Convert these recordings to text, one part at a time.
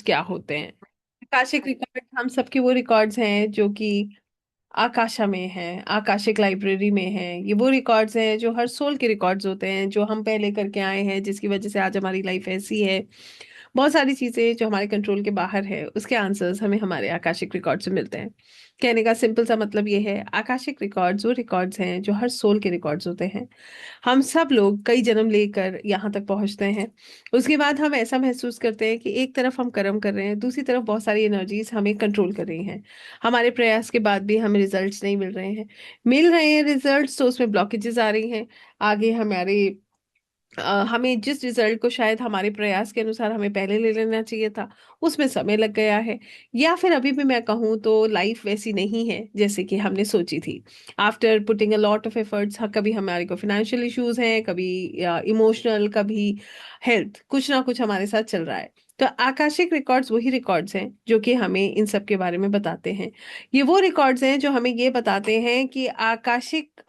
क्या होते हैं? आकाशिक रिकॉर्ड हम सबके वो रिकॉर्ड्स हैं जो कि आकाशा में हैं, आकाशिक लाइब्रेरी में हैं। ये वो रिकॉर्ड्स हैं जो हर सोल के रिकॉर्ड्स होते हैं, जो हम पहले करके आए हैं, जिसकी वजह से आज हमारी लाइफ ऐसी है। बहुत सारी चीजें जो हमारे कंट्रोल के बाहर है, उसके आंसर्स हमें हमारे आकाशिक रिकॉर्ड से मिलते हैं। कहने का सिंपल सा मतलब ये है, आकाशिक रिकॉर्ड्स वो रिकॉर्ड्स हैं जो हर सोल के रिकॉर्ड्स होते हैं। हम सब लोग कई जन्म लेकर यहाँ तक पहुंचते हैं। उसके बाद हम ऐसा महसूस करते हैं कि एक तरफ हम कर्म कर रहे हैं, दूसरी तरफ बहुत सारी एनर्जीज हमें कंट्रोल कर रही हैं। हमारे प्रयास के बाद भी हमें रिजल्ट्स नहीं मिल रहे हैं रिजल्ट्स, तो उसमें ब्लॉकेजेस आ रही हैं। आगे हमारे हमें जिस रिजल्ट को शायद हमारे प्रयास के अनुसार हमें पहले ले लेना चाहिए था, उसमें समय लग गया है। या फिर अभी भी मैं कहूँ तो लाइफ वैसी नहीं है जैसे कि हमने सोची थी। After putting a lot of efforts, कभी हमारे को फाइनेंशियल इश्यूज हैं, कभी इमोशनल, कभी हेल्थ, कुछ ना कुछ हमारे साथ चल रहा है। तो आकाशिक रिकॉर्ड्स वही रिकॉर्ड्स हैं जो कि हमें इन सब के बारे में बताते हैं। ये वो रिकॉर्ड्स हैं जो हमें ये बताते हैं कि आकाशिक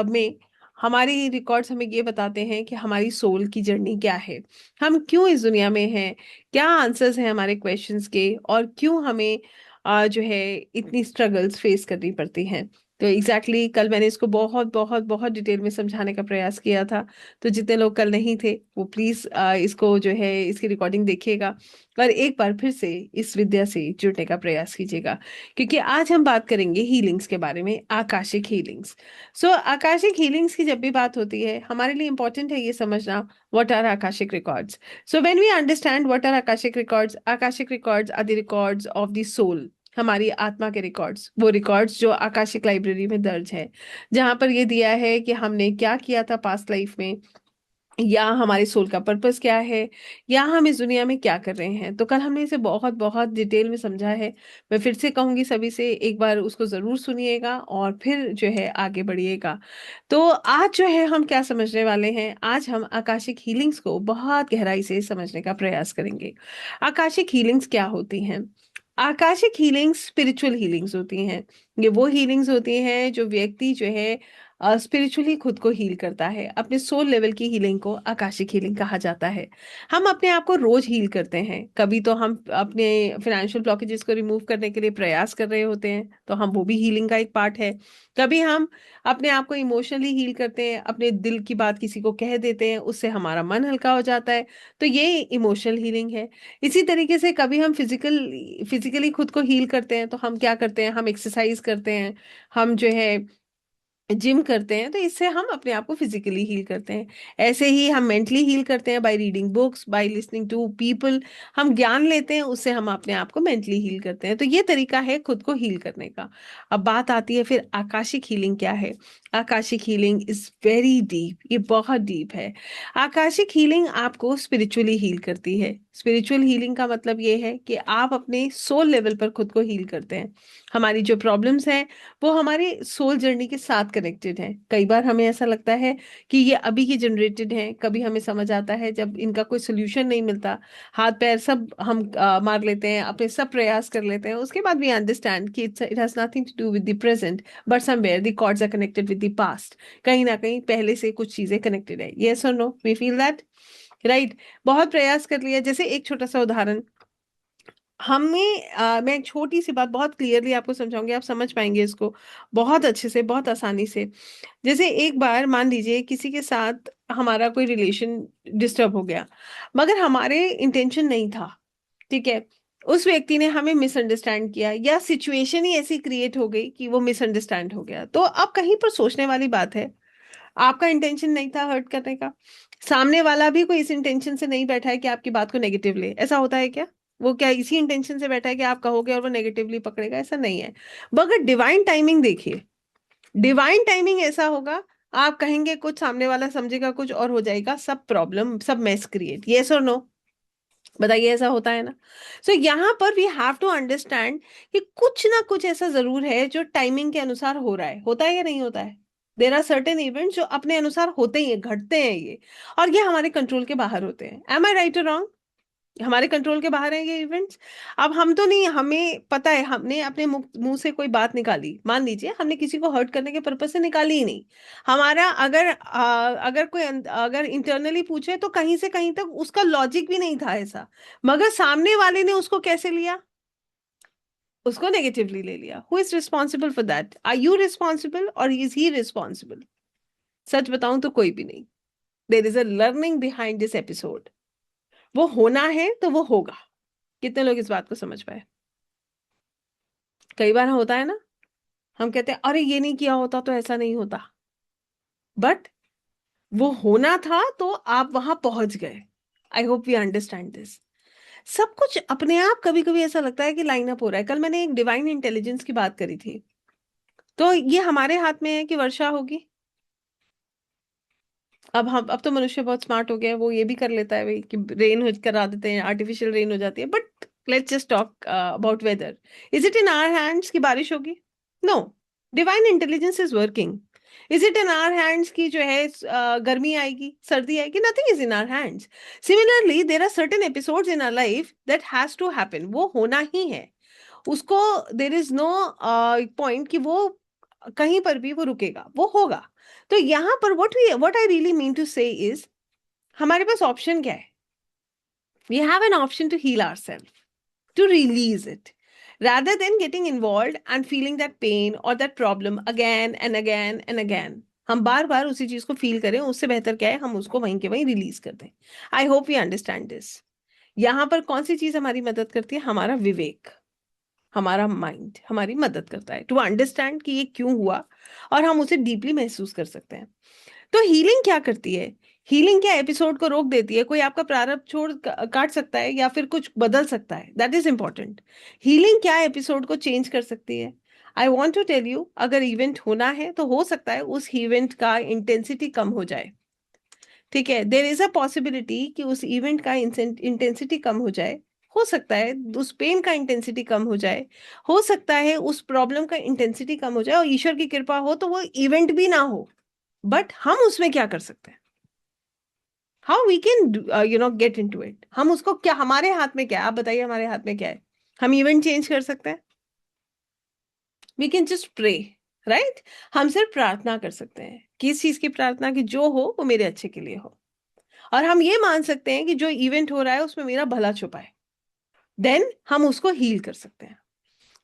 में हमारी रिकॉर्ड्स हमें ये बताते हैं कि हमारी सोल की जर्नी क्या है, हम क्यों इस दुनिया में हैं, क्या आंसर्स हैं हमारे क्वेश्चंस के, और क्यों हमें जो है इतनी स्ट्रगल्स फेस करनी पड़ती हैं। तो एग्जैक्टली कल मैंने इसको बहुत बहुत बहुत डिटेल में समझाने का प्रयास किया था। तो जितने लोग कल नहीं थे वो प्लीज इसको जो है इसकी रिकॉर्डिंग देखिएगा, और एक बार फिर से इस विद्या से जुड़ने का प्रयास कीजिएगा। क्योंकि आज हम बात करेंगे हीलिंग्स के बारे में, आकाशिक हीलिंग्स। सो आकाशिक हीलिंग्स की जब भी बात होती है, हमारे लिए इंपॉर्टेंट है ये समझना what are Akashic records. So when we understand what are Akashic records are the records of the soul, हमारी आत्मा के रिकॉर्ड्स, वो रिकॉर्ड्स जो आकाशिक लाइब्रेरी में दर्ज है, जहां पर ये दिया है कि हमने क्या किया था पास्ट लाइफ में, या हमारे सोल का पर्पस क्या है, या हम इस दुनिया में क्या कर रहे हैं। तो कल हमने इसे बहुत बहुत डिटेल में समझा है। मैं फिर से कहूंगी सभी से, एक बार उसको जरूर सुनिएगा और फिर जो है आगे बढ़िएगा। तो आज जो है हम क्या समझने वाले हैं, आज हम आकाशिक हीलिंग्स को बहुत गहराई से समझने का प्रयास करेंगे। आकाशिक हीलिंग्स क्या होती हैं? आकाशिक हीलिंग्स स्पिरिचुअल हीलिंग्स होती हैं। ये वो हीलिंग्स होती हैं जो व्यक्ति जो है स्पिरिचुअली खुद को हील करता है। अपने सोल लेवल की हीलिंग को आकाशिक हीलिंग कहा जाता है। हम अपने आप को रोज हील करते हैं। कभी तो हम अपने फाइनेंशियल ब्लॉकेजेस को रिमूव करने के लिए प्रयास कर रहे होते हैं, तो हम वो भी हीलिंग का एक पार्ट है। कभी हम अपने आप को इमोशनली हील करते हैं, अपने दिल की बात किसी को कह देते हैं, उससे हमारा मन हल्का हो जाता है, तो ये इमोशनल हीलिंग है। इसी तरीके से कभी हम फिजिकली खुद को हील करते हैं, तो हम क्या करते हैं, हम एक्सरसाइज करते हैं, हम जो है जिम करते हैं, तो इससे हम अपने आप को फिजिकली हील करते हैं। ऐसे ही हम मेंटली हील करते हैं by reading books, by listening to people. हम ज्ञान लेते हैं, उससे हम अपने आप को मेंटली हील करते हैं। तो ये तरीका है खुद को हील करने का। अब बात आती है फिर आकाशिक हीलिंग क्या है। Akashic healing is very deep, ये बहुत डीप है। आकाशिक हीलिंग आपको स्पिरिचुअली हील करती है। स्पिरिचुअल हीलिंग का मतलब ये है कि आप अपने सोल लेवल पर खुद को हील करते हैं। हमारी जो प्रॉब्लम्स हैं वो हमारे सोल जर्नी के साथ कनेक्टेड है। कई बार हमें ऐसा लगता है कि ये अभी की जनरेटेड है, कभी हमें समझ आता है जब इनका कोई सोल्यूशन नहीं मिलता, हाथ पैर सब हम मार लेते हैं, अपने सब प्रयास कर लेते हैं, उसके बाद वी अंडरस्टैंड कि it has nothing to do with the present, but somewhere the cords are connected with the past. कहीं ना कहीं पहले से कुछ चीजें कनेक्टेड है। यस और no, we feel that, right? बहुत प्रयास कर लिया। जैसे एक छोटा सा उदाहरण, मैं एक छोटी सी बात बहुत क्लियरली आपको समझाऊंगी, आप समझ पाएंगे इसको बहुत अच्छे से, बहुत आसानी से। जैसे एक बार मान लीजिए किसी के साथ हमारा कोई रिलेशन डिस्टर्ब हो गया, मगर हमारे इंटेंशन नहीं था, ठीक है। उस व्यक्ति ने हमें मिसअंडरस्टैंड किया, या सिचुएशन ही ऐसी क्रिएट हो गई कि वो मिसअंडरस्टैंड हो गया। तो अब कहीं पर सोचने वाली बात है, आपका इंटेंशन नहीं था हर्ट करने का, सामने वाला भी कोई इस इंटेंशन से नहीं बैठा है कि आपकी बात को नेगेटिव ले। ऐसा होता है क्या? वो क्या इसी इंटेंशन से बैठा है कि आप कहोगे और वो नेगेटिवली पकड़ेगा? ऐसा नहीं है। मगर डिवाइन टाइमिंग देखिए, डिवाइन टाइमिंग ऐसा होगा, आप कहेंगे कुछ, सामने वाला समझेगा कुछ और हो जाएगा, सब प्रॉब्लम, सब मेस क्रिएट। यस और नो? बताइए, ऐसा होता है ना? सो यहाँ पर वी हैव टू अंडरस्टैंड कि कुछ ना कुछ ऐसा जरूर है जो टाइमिंग के अनुसार हो रहा है। होता है या नहीं होता है? देर आर सर्टेन इवेंट्स जो अपने अनुसार होते ही हैं, घटते हैं ये, और ये हमारे कंट्रोल के बाहर होते हैं। एम आई राइट और रॉन्ग? हमारे कंट्रोल के बाहर हैं ये इवेंट्स। अब हम तो नहीं, हमें पता है हमने अपने मुंह मुंह से कोई बात निकाली, मान लीजिए हमने किसी को हर्ट करने के पर्पज से निकाली ही नहीं। हमारा अगर कोई अगर इंटरनली पूछे तो कहीं से कहीं तक उसका लॉजिक भी नहीं था ऐसा, मगर सामने वाले ने उसको कैसे लिया, उसको नेगेटिवली ले लिया। Who is responsible for that? Are you responsible और इज ही रिस्पॉन्सिबल? सच बताऊं तो कोई भी नहीं। There is a learning behind this episode. वो होना है तो वो होगा। कितने लोग इस बात को समझ पाए? कई बार होता है ना, हम कहते हैं अरे ये नहीं किया होता तो ऐसा नहीं होता, बट वो होना था तो आप वहां पहुंच गए। I hope we understand this. सब कुछ अपने आप कभी कभी ऐसा लगता है कि लाइन अप हो रहा है। कल मैंने एक डिवाइन इंटेलिजेंस की बात करी थी, तो ये हमारे हाथ में है कि वर्षा होगी। अब तो मनुष्य बहुत स्मार्ट हो गया है, वो ये भी कर लेता है भाई कि रेन हो करा देते हैं, आर्टिफिशियल रेन हो जाती है। But let's just talk about weather. Is it in our hands की बारिश होगी? No. Divine intelligence is working. Is it in our hands की जो है गर्मी आएगी, सर्दी आएगी? Nothing is in our hands. Similarly there are certain episodes in our life that has to happen. वो होना ही है उसको। देर इज नो पॉइंट कि वो कहीं पर भी वो रुकेगा, वो होगा। तो यहां पर what I really mean to say is, हमारे पास ऑप्शन क्या है? We have an option to heal ourselves, to release it, rather than getting involved and feeling that pain or that problem again and again and again. हम बार बार उसी चीज को feel करें, उससे बेहतर क्या है हम उसको वहीं के वहीं रिलीज कर दें। आई होप यू अंडरस्टैंड दिस। यहां पर कौन सी चीज हमारी मदद करती है? हमारा विवेक, हमारा माइंड हमारी मदद करता है टू अंडरस्टैंड कि ये क्यों हुआ, और हम उसे डीपली महसूस कर सकते हैं। तो हीलिंग क्या करती है? हीलिंग क्या एपिसोड को रोक देती है? कोई आपका प्रारब्ध छोड़ काट सकता है या फिर कुछ बदल सकता है? That is important. हीलिंग क्या एपिसोड को चेंज कर सकती है? I want to tell you, अगर इवेंट होना है तो हो सकता है उस इवेंट का इंटेंसिटी कम हो जाए। ठीक है, देर इज अ पॉसिबिलिटी कि उस इवेंट का इंटेंसिटी कम हो जाए। हो सकता है उस पेन का इंटेंसिटी कम हो जाए। हो सकता है उस प्रॉब्लम का इंटेंसिटी कम हो जाए, और ईश्वर की कृपा हो तो वो इवेंट भी ना हो। बट हम उसमें क्या कर सकते हैं? How we can get in to it? हम उसको क्या, हमारे हाथ में क्या है? आप बताइए हमारे हाथ में क्या है? हम इवेंट चेंज कर सकते हैं? We can just pray, right? हम सिर्फ प्रार्थना कर सकते हैं। किस चीज की प्रार्थना? कि जो हो वो मेरे अच्छे के लिए हो। और हम ये मान सकते हैं कि जो इवेंट हो रहा है उसमें मेरा भला छुपा है। देन हम उसको हील कर सकते हैं।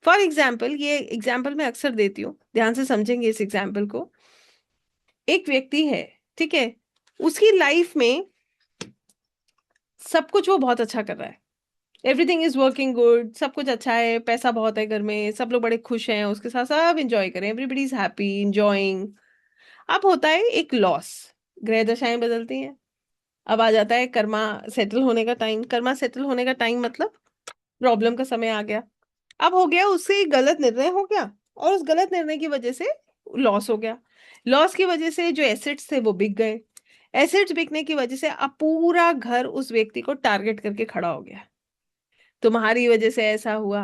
फॉर एग्जाम्पल, ये एग्जाम्पल मैं अक्सर देती हूँ, ध्यान से समझेंगे इस एग्जाम्पल को। एक व्यक्ति है, ठीक है, उसकी लाइफ में सब कुछ वो बहुत अच्छा कर रहा है। एवरीथिंग इज वर्किंग गुड, सब कुछ अच्छा है, पैसा बहुत है घर में, सब लोग बड़े खुश हैं उसके साथ, सब इंजॉय करें, एवरीबडी इज हैप्पी इंजॉइंग। अब होता है एक लॉस, ग्रह दशाएं बदलती हैं। अब आ जाता है कर्मा सेटल होने का टाइम। कर्मा सेटल होने का टाइम मतलब प्रॉब्लम का समय आ गया। अब हो गया उससे एक गलत निर्णय हो गया, और उस गलत निर्णय की वजह से लॉस हो गया। लॉस की वजह से जो एसेट्स थे वो बिक गए। एसेट्स बिकने की वजह से अब पूरा घर उस व्यक्ति को टारगेट करके खड़ा हो गया। तुम्हारी वजह से ऐसा हुआ,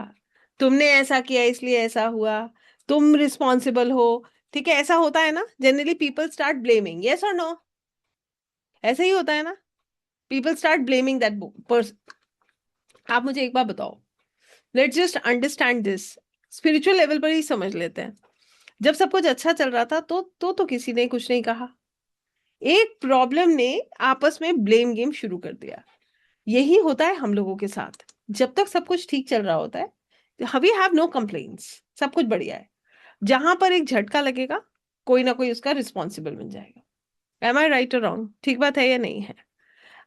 तुमने ऐसा किया इसलिए ऐसा हुआ, तुम रिस्पॉन्सिबल हो। ठीक है, ऐसा होता है ना, generally people start blaming, yes और नो? ऐसे ही होता है ना, people start blaming that person. आप मुझे एक बात बताओ, let's just understand this, spiritual level पर ही समझ लेते हैं। जब सब कुछ अच्छा चल रहा था तो किसी ने कुछ नहीं कहा। एक प्रॉब्लम ने आपस में ब्लेम गेम शुरू कर दिया। यही होता है हम लोगों के साथ। जब तक सब कुछ ठीक चल रहा होता है, वी हैव नो कंप्लेन्ट्स, सब कुछ बढ़िया है। जहां पर एक झटका लगेगा, कोई ना कोई उसका रिस्पॉन्सिबल बन जाएगा। एम आई राइट और रॉन्ग? ठीक बात है या नहीं है?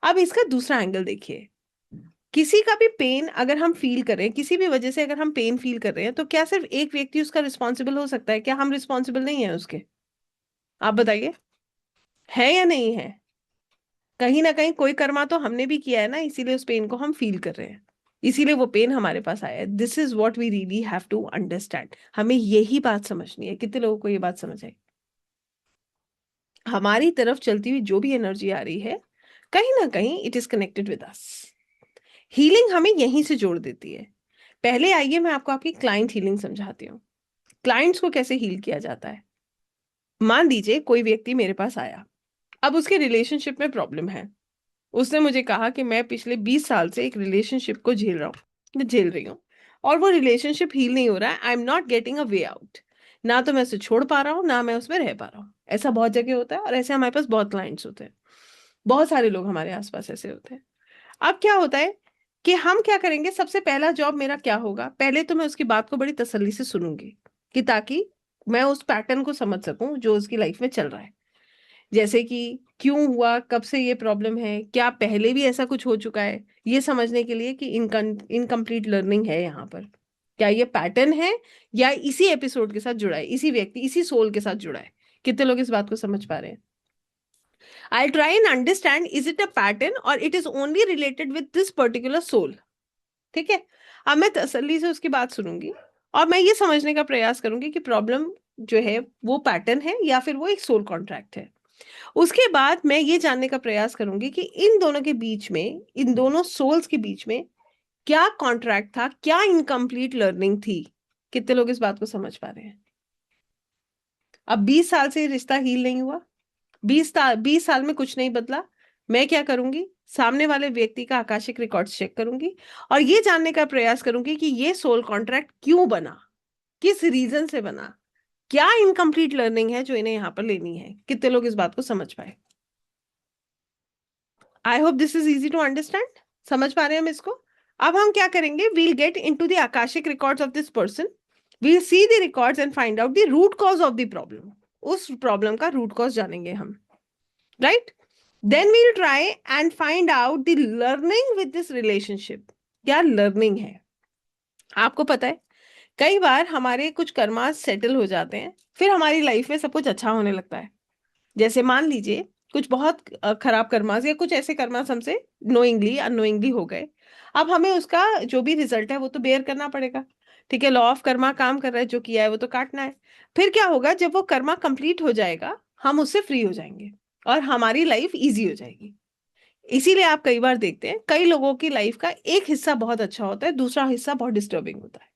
अब इसका दूसरा एंगल देखिए। किसी का भी पेन अगर हम फील कर रहे हैं, किसी भी वजह से अगर हम पेन फील कर रहे हैं, तो क्या सिर्फ एक व्यक्ति उसका रिस्पॉन्सिबल हो सकता है? क्या हम रिस्पॉन्सिबल नहीं है उसके? आप बताइए, है या नहीं है? कहीं ना कहीं कोई कर्मा तो हमने भी किया है ना, इसीलिए उस पेन को हम फील कर रहे हैं, इसीलिए वो पेन हमारे पास आया है। This is what we really have to understand. हमें यही बात समझनी है। कितने लोगों को ये बात समझ आई? हमारी तरफ चलती हुई जो भी एनर्जी आ रही है, कहीं ना कहीं it is connected with us. Healing हमें यहीं से जोड़ देती है। पहले आइए मैं आपको आपकी क्लाइंट हीलिंग समझाती हूँ। क्लाइंट्स को कैसे हील किया जाता है। मान लीजिए कोई व्यक्ति मेरे पास आया, अब उसके रिलेशनशिप में प्रॉब्लम है। उसने मुझे कहा कि मैं पिछले 20 साल से एक रिलेशनशिप को झेल रही हूँ, और वो रिलेशनशिप हील नहीं हो रहा है। I am not getting a way out. ना तो मैं उसे छोड़ पा रहा हूँ, ना मैं उसमें रह पा रहा हूँ। ऐसा बहुत जगह होता है, और ऐसे हमारे पास बहुत क्लाइंट्स होते हैं, बहुत सारे लोग हमारे आसपास ऐसे होते हैं। अब क्या होता है कि हम क्या करेंगे, सबसे पहला जॉब मेरा क्या होगा, पहले तो मैं उसकी बात को बड़ी तसल्ली से सुनूंगी, कि ताकि मैं उस पैटर्न को समझ सकूं जो उसकी लाइफ में चल रहा है। जैसे कि क्यों हुआ, कब से ये प्रॉब्लम है, क्या पहले भी ऐसा कुछ हो चुका है, ये समझने के लिए कि इनकम्प्लीट लर्निंग है यहाँ पर, क्या ये पैटर्न है या इसी एपिसोड के साथ जुड़ा है, इसी व्यक्ति, इसी सोल के साथ जुड़ा है। कितने लोग इस बात को समझ पा रहे हैं? I try and understand, is it a pattern और it is only related with this particular soul. ठीक है। अब मैं तसल्ली से उसकी बात सुनूंगी, और मैं ये समझने का प्रयास करूंगी कि प्रॉब्लम जो है वो पैटर्न है या फिर वो एक सोल कॉन्ट्रैक्ट है। उसके बाद मैं ये जानने का प्रयास करूंगी कि इन दोनों के बीच में, इन दोनों सोल्स के बीच में क्या कॉन्ट्रैक्ट था, क्या इनकम्प्लीट लर्निंग थी। कितने लोग इस बात को समझ पा रहे हैं? अब 20 साल से ये रिश्ता हील नहीं हुआ, 20 साल में कुछ नहीं बदला। मैं क्या करूंगी, सामने वाले व्यक्ति का आकाशिक रिकॉर्ड्स चेक करूंगी, और ये जानने का प्रयास करूंगी कि ये सोल कॉन्ट्रैक्ट क्यों बना, किस रीजन से बना, क्या इनकम्प्लीट लर्निंग है जो इन्हें यहाँ पर लेनी है। कितने लोग इस बात को समझ पाए? I hope this is easy to understand. समझ पा रहे हैं हम इसको? अब हम क्या करेंगे, we'll get in to the Akashic records of this person, we'll see the records and find out the root cause of the problem. उस प्रॉब्लम का रूट कॉज जानेंगे हम, right? Then we'll try and find out the learning with this relationship. क्या learning है? आपको पता है, कई बार हमारे कुछ कर्मा सेटल हो जाते हैं, फिर हमारी लाइफ में सब कुछ अच्छा होने लगता है। जैसे मान लीजिए कुछ बहुत खराब कर्मास या कुछ ऐसे कर्मास हमसे नोइंगली अननोइंगली हो गए। अब हमें उसका जो भी रिजल्ट है वो तो बेयर करना पड़ेगा। ठीक है, लॉ ऑफ कर्मा काम कर रहा है, जो किया है वो तो काटना है। फिर क्या होगा, जब वो कर्मा कंप्लीट हो जाएगा, हम उससे फ्री हो जाएंगे और हमारी लाइफ इजी हो जाएगी। इसीलिए आप कई बार देखते हैं कई लोगों की लाइफ का एक हिस्सा बहुत अच्छा होता है, दूसरा हिस्सा बहुत डिस्टर्बिंग होता है।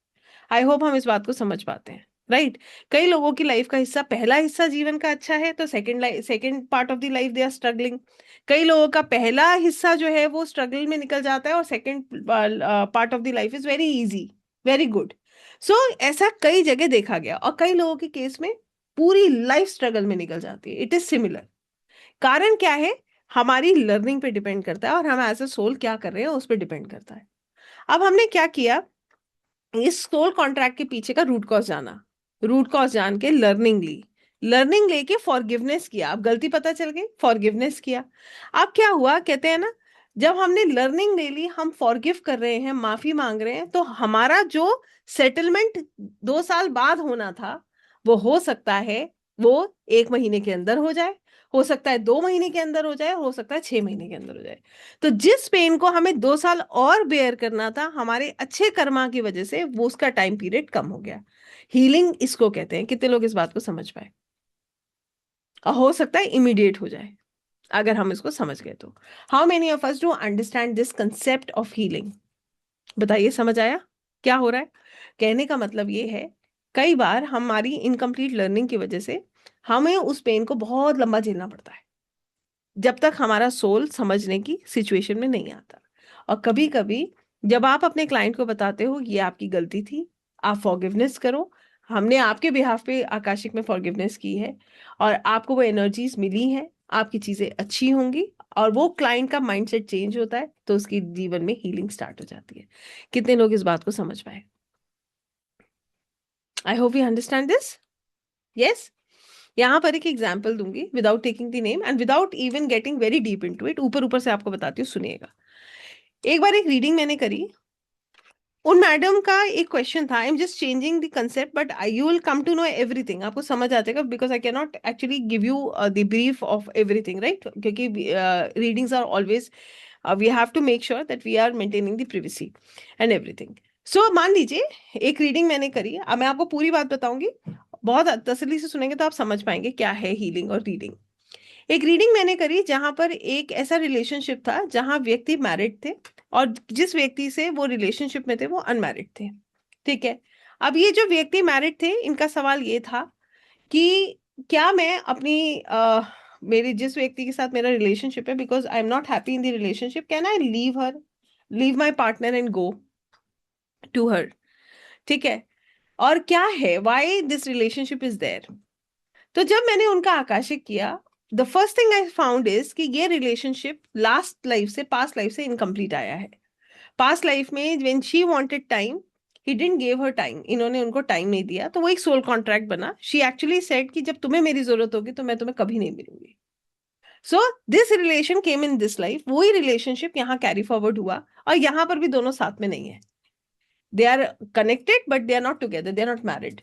आई होप हम इस बात को समझ पाते हैं, राइट? कई लोगों की लाइफ का हिस्सा, पहला हिस्सा जीवन का अच्छा है, तो second part of the life they are struggling. कई लोगों का पहला हिस्सा जो है वो स्ट्रगल में निकल जाता है, और second part of the life is very easy, very good. So ऐसा कई जगह देखा गया, और कई लोगों के केस में पूरी लाइफ स्ट्रगल में निकल जाती है। It is similar. कारण क्या है? हमारी लर्निंग पे डिपेंड करता है, और हम एज अ सोल क्या कर रहे हैं उस पर डिपेंड करता है। अब हमने क्या किया, इस सोल कॉन्ट्रैक्ट के पीछे का रूट कॉज जाना, रूट कॉज जान के लर्निंग लेके फॉरगिवनेस किया। अब गलती पता चल गई, फॉरगिवनेस किया। अब क्या हुआ, कहते हैं ना, जब हमने लर्निंग ले ली, हम फॉरगिव कर रहे हैं, माफी मांग रहे हैं, तो हमारा जो सेटलमेंट 2 साल बाद होना था, वो हो सकता है वो 1 महीने के अंदर हो जाए, हो सकता है 2 महीने के अंदर हो जाए, हो सकता है 6 महीने के अंदर हो जाए। तो जिस पेन को हमें 2 साल और बेयर करना था, हमारे अच्छे कर्मा की वजह से वो उसका टाइम पीरियड कम हो गया। हीलिंग इसको कहते हैं। कितने लोग इस बात को समझ पाए? और हो सकता है इमीडिएट हो जाए अगर हम इसको समझ गए तो। How many of us do understand this concept of healing? बताइए, समझ आया क्या हो रहा है? कहने का मतलब ये है, कई बार हमारी इनकम्प्लीट लर्निंग की वजह से हमें उस पेन को बहुत लंबा झेलना पड़ता है, जब तक हमारा सोल समझने की सिचुएशन में नहीं आता। और कभी कभी जब आप अपने क्लाइंट को बताते हो ये आपकी गलती थी, आप फॉरगिवनेस करो, हमने आपके बिहाफ पे आकाशिक में फॉरगिवनेस की है, और आपको वो एनर्जीज मिली हैं, आपकी चीजें अच्छी होंगी, और वो क्लाइंट का माइंडसेट चेंज होता है, तो उसकी जीवन में हीलिंग स्टार्ट हो जाती है। कितने लोग इस बात को समझ पाए? I hope you understand this. Yes. यहाँ पर एक एग्जाम्पल दूंगी without taking the name and without even getting very deep into it, ऊपर ऊपर से आपको बताती हूँ, सुनिएगा। एक बार एक रीडिंग मैंने करी, उन मैडम का एक क्वेश्चन था, I am just changing the concept but I you will come to know everything, आपको समझ आ जाएगा, because I can not actually give you the brief of everything, right? क्योंकि readings are always, we have to make sure that we are maintaining the privacy and everything. So मान लीजिए एक reading मैंने करी, अब मैं आपको पूरी बात बताऊंगी, बहुत तसल्ली से सुनेंगे तो आप समझ पाएंगे क्या है हीलिंग और रीडिंग। एक रीडिंग मैंने करी जहां पर एक ऐसा रिलेशनशिप था जहां व्यक्ति मैरिड थे, और जिस व्यक्ति से वो रिलेशनशिप में थे वो अनमैरिड थे। ठीक है। अब ये जो व्यक्ति मैरिड थे, इनका सवाल ये था कि क्या मैं अपनी मेरी जिस व्यक्ति के साथ मेरा रिलेशनशिप है, because I am not happy in the relationship, can I leave her, leave my partner and go to her? ठीक है। और क्या है, why this relationship is there? तो जब मैंने उनका आकाशिक किया, the first thing I found is कि ये रिलेशनशिप लास्ट लाइफ से, पास्ट लाइफ से इनकम्प्लीट आया है। पास्ट लाइफ में when she wanted time, he didn't give her time, इन्होंने उनको टाइम नहीं दिया, तो वो एक सोल कॉन्ट्रैक्ट बना। शी एक्चुअली सेड कि जब तुम्हें मेरी जरूरत होगी तो मैं तुम्हें कभी नहीं मिलूंगी। So this relation came in this life, वही रिलेशनशिप यहाँ कैरी फॉरवर्ड हुआ, और यहाँ पर भी दोनों साथ में नहीं है। They are connected but they are not together, they are not married.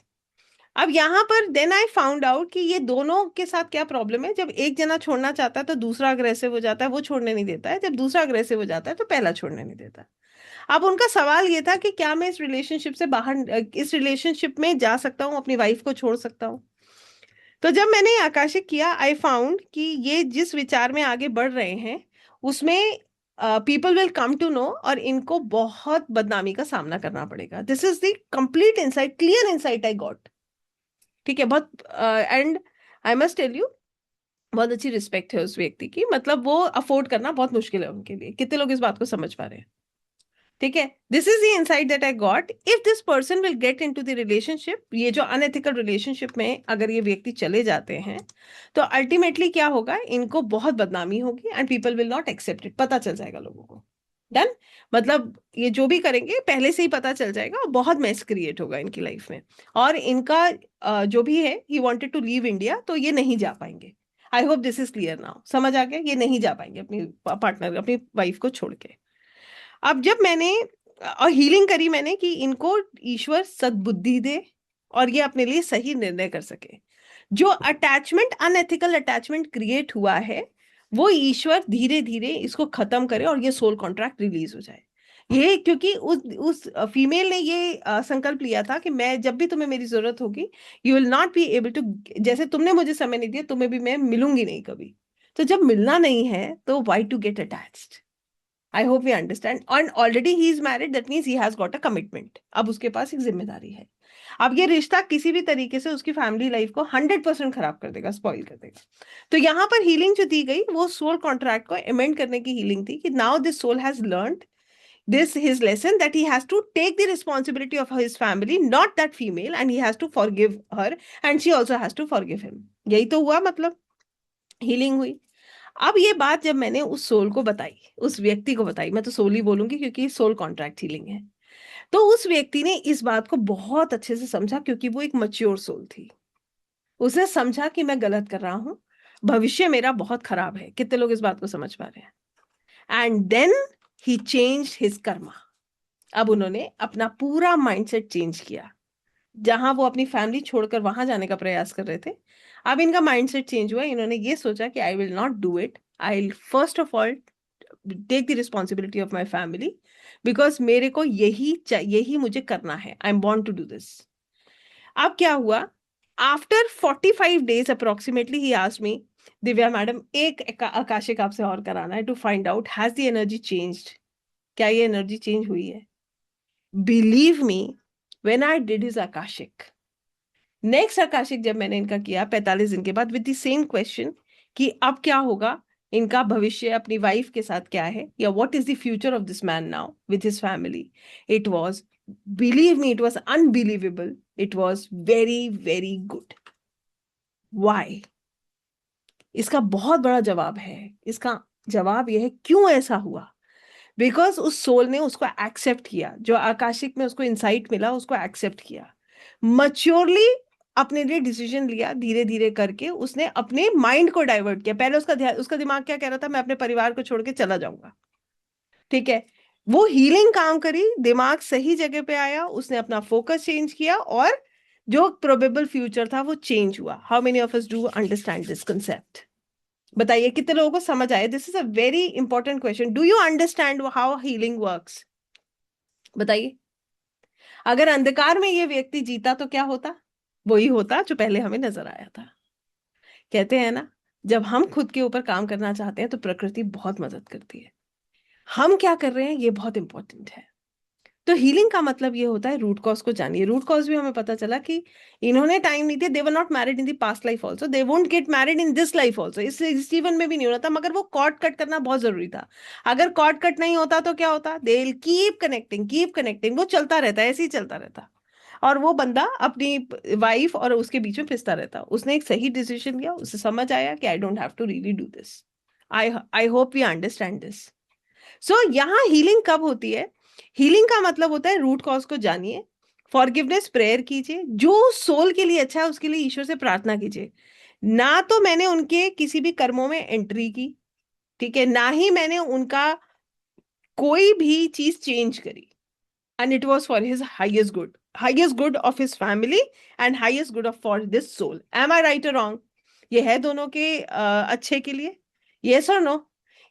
अब यहाँ पर देन आई फाउंड आउट कि ये दोनों के साथ क्या प्रॉब्लम है। जब एक जना छोड़ना चाहता है तो दूसरा अग्रेसिव हो जाता है, वो छोड़ने नहीं देता है। जब दूसरा अग्रेसिव हो जाता है तो पहला छोड़ने नहीं देता। अब उनका सवाल ये था कि क्या मैं इस रिलेशनशिप से बाहर, इस रिलेशनशिप में जा सकता हूँ, अपनी वाइफ को छोड़ सकता हूँ? तो जब मैंने ये आकाशिक किया, आई फाउंड कि ये जिस विचार में आगे बढ़ रहे हैं उसमें people will come to know, और इनको बहुत बदनामी का सामना करना पड़ेगा। This is the complete insight, clear insight I got. ठीक है, बहुत। And I must tell you, बहुत अच्छी रिस्पेक्ट है उस व्यक्ति की, मतलब वो अफोर्ड करना बहुत मुश्किल है उनके लिए। कितने लोग इस बात को समझ पा रहे हैं? ठीक है, this is the insight that I got. If this person will get into the relationship, ये जो अनएथिकल रिलेशनशिप में अगर ये व्यक्ति चले जाते हैं, तो अल्टीमेटली क्या होगा, इनको बहुत बदनामी होगी and people will not accept it. पता चल जाएगा लोगों को। डन। मतलब ये जो भी करेंगे पहले से ही पता चल जाएगा, और बहुत मेस क्रिएट होगा इनकी लाइफ में। और इनका जो भी है, he wanted to leave India, तो ये नहीं जा पाएंगे। I hope this is clear now, समझ आ गया? ये नहीं जा पाएंगे अपनी पार्टनर, अपनी वाइफ को छोड़ के। अब जब मैंने और हीलिंग करी मैंने कि इनको ईश्वर सद्बुद्धि दे और ये अपने लिए सही निर्णय कर सके। जो अटैचमेंट, अनएथिकल अटैचमेंट क्रिएट हुआ है, वो ईश्वर धीरे धीरे इसको खत्म करे और ये सोल कॉन्ट्रैक्ट रिलीज हो जाए। ये क्योंकि उस फीमेल ने ये संकल्प लिया था कि मैं जब भी तुम्हें मेरी जरूरत होगी, you will not be able to, जैसे तुमने मुझे समय नहीं दिया, तुम्हें भी मैं मिलूंगी नहीं कभी। तो जब मिलना नहीं है तो why to get attached? I hope we understand. And already he is married, that means he has got a commitment. अब उसके पास एक जिम्मेदारी है। अब ये रिश्ता किसी भी तरीके से उसकी फैमिली लाइफ को 100% खराब कर देगा, स्पॉइल कर देगा। तो यहाँ पर हीलिंग जो दी गई वो सोल कॉन्ट्रैक्ट को अमेंड करने की हीलिंग थी, कि now this soul has learned this his lesson, that he has to take the responsibility of his family, not that female, and he has to forgive her and she also has to forgive him। यही तो हुआ, मतलब healing हुई। अब ये बात जब मैंने उस सोल को बताई, उस व्यक्ति को बताई, मैं तो सोल ही बोलूंगी क्योंकि सोल कॉन्ट्रैक्ट हीलिंग है, तो उस व्यक्ति ने इस बात को बहुत अच्छे से समझा, क्योंकि वो एक मैच्योर सोल थी। उसने समझा कि मैं गलत कर रहा हूं, भविष्य मेरा बहुत खराब है। कितने लोग इस बात को समझ पा रहे हैं? And then he change his karma. अब उन्होंने अपना पूरा माइंडसेट चेंज किया। जहां वो अपनी फैमिली छोड़कर वहां जाने का प्रयास कर रहे थे, अब इनका माइंडसेट चेंज हुआ। इन्होंने ये सोचा कि I will not do it, I will first of all take the responsibility of my family, because मेरे को यही मुझे करना है। I am born to do this. अब क्या हुआ, after 45 days approximately he asked me, Divya madam एक आकाशिक आपसे और कराना है, to find out has the energy changed, क्या ये एनर्जी चेंज हुई है? Believe me, when I did his Akashic, next Akashic जब मैंने इनका किया 45 दिन के बाद, विद द सेम क्वेश्चन कि अब क्या होगा, इनका भविष्य अपनी वाइफ के साथ क्या है, या what is the future of this man now with his family, it was, believe me, it was unbelievable, it was very very good. Why? इसका बहुत बड़ा जवाब है। इसका जवाब यह है क्यों ऐसा हुआ। बिकॉज उस सोल ने उसको एक्सेप्ट किया, जो आकाशिक में उसको इंसाइट मिला उसको एक्सेप्ट किया, मच्योरली अपने लिए डिसीजन लिया, धीरे धीरे करके उसने अपने माइंड को डाइवर्ट किया। पहले उसका दिमाग क्या कह रहा था, मैं अपने परिवार को छोड़ के चला जाऊंगा। ठीक है, वो हीलिंग काम करी, दिमाग सही जगह पे आया, उसने अपना फोकस चेंज किया, और जो प्रोबेबल फ्यूचर था वो चेंज हुआ। How many of us do understand this concept? बताइए कितने लोगों को समझ आया? This is a very important question. Do you understand how healing works? बताइए। अगर अंधकार में ये व्यक्ति जीता तो क्या होता? वही होता जो पहले हमें नजर आया था। कहते हैं ना, जब हम खुद के ऊपर काम करना चाहते हैं तो प्रकृति बहुत मदद करती है। हम क्या कर रहे हैं ये बहुत इंपॉर्टेंट है। तो हीलिंग का मतलब ये होता है रूट कॉज को जानिए। रूट कॉज भी हमें पता चला कि इन्होंने टाइम नहीं दिया, they were not married in the past life also, they won't get married in this life also, इस जीवन में भी नहीं होना था, मगर वो कॉर्ड कट करना बहुत जरूरी था। अगर कॉर्ड कट नहीं होता तो क्या होता, दे विल कीप कनेक्टिंग, वो चलता रहता है, ऐसे ही चलता रहता। और वो बंदा अपनी वाइफ और उसके बीच में पिसता रहता। उसने एक सही डिसीजन लिया, उसे समझ आया कि I don't have to really do this. I hope we understand this. So यहाँ हीलिंग कब होती है? हीलिंग का मतलब होता है रूट कॉज को जानिए, फॉरगिवनेस प्रेयर कीजिए, जो सोल के लिए अच्छा है उसके लिए ईश्वर से प्रार्थना कीजिए। ना तो मैंने उनके किसी भी कर्मों में एंट्री की, ठीक है, ना ही मैंने उनका कोई भी चीज चेंज करी। And it was for his highest good of his family and highest good of for this soul. Am I right और रॉन्ग? ये है दोनों के अच्छे के लिए, यस और नो?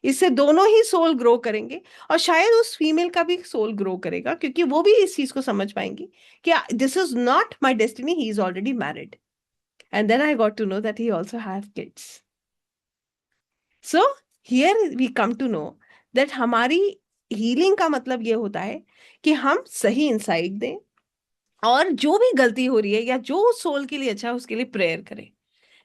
इससे दोनों ही सोल ग्रो करेंगे, और शायद उस फीमेल का भी सोल ग्रो करेगा, क्योंकि वो भी इस चीज को समझ पाएंगी कि this is not my destiny, he is already married. And then I got to know that he also have kids. So here we come to know that हमारी हीलिंग का मतलब ये होता है कि हम सही इंसाइट दें, और जो भी गलती हो रही है या जो सोल के लिए अच्छा है उसके लिए प्रेयर करें।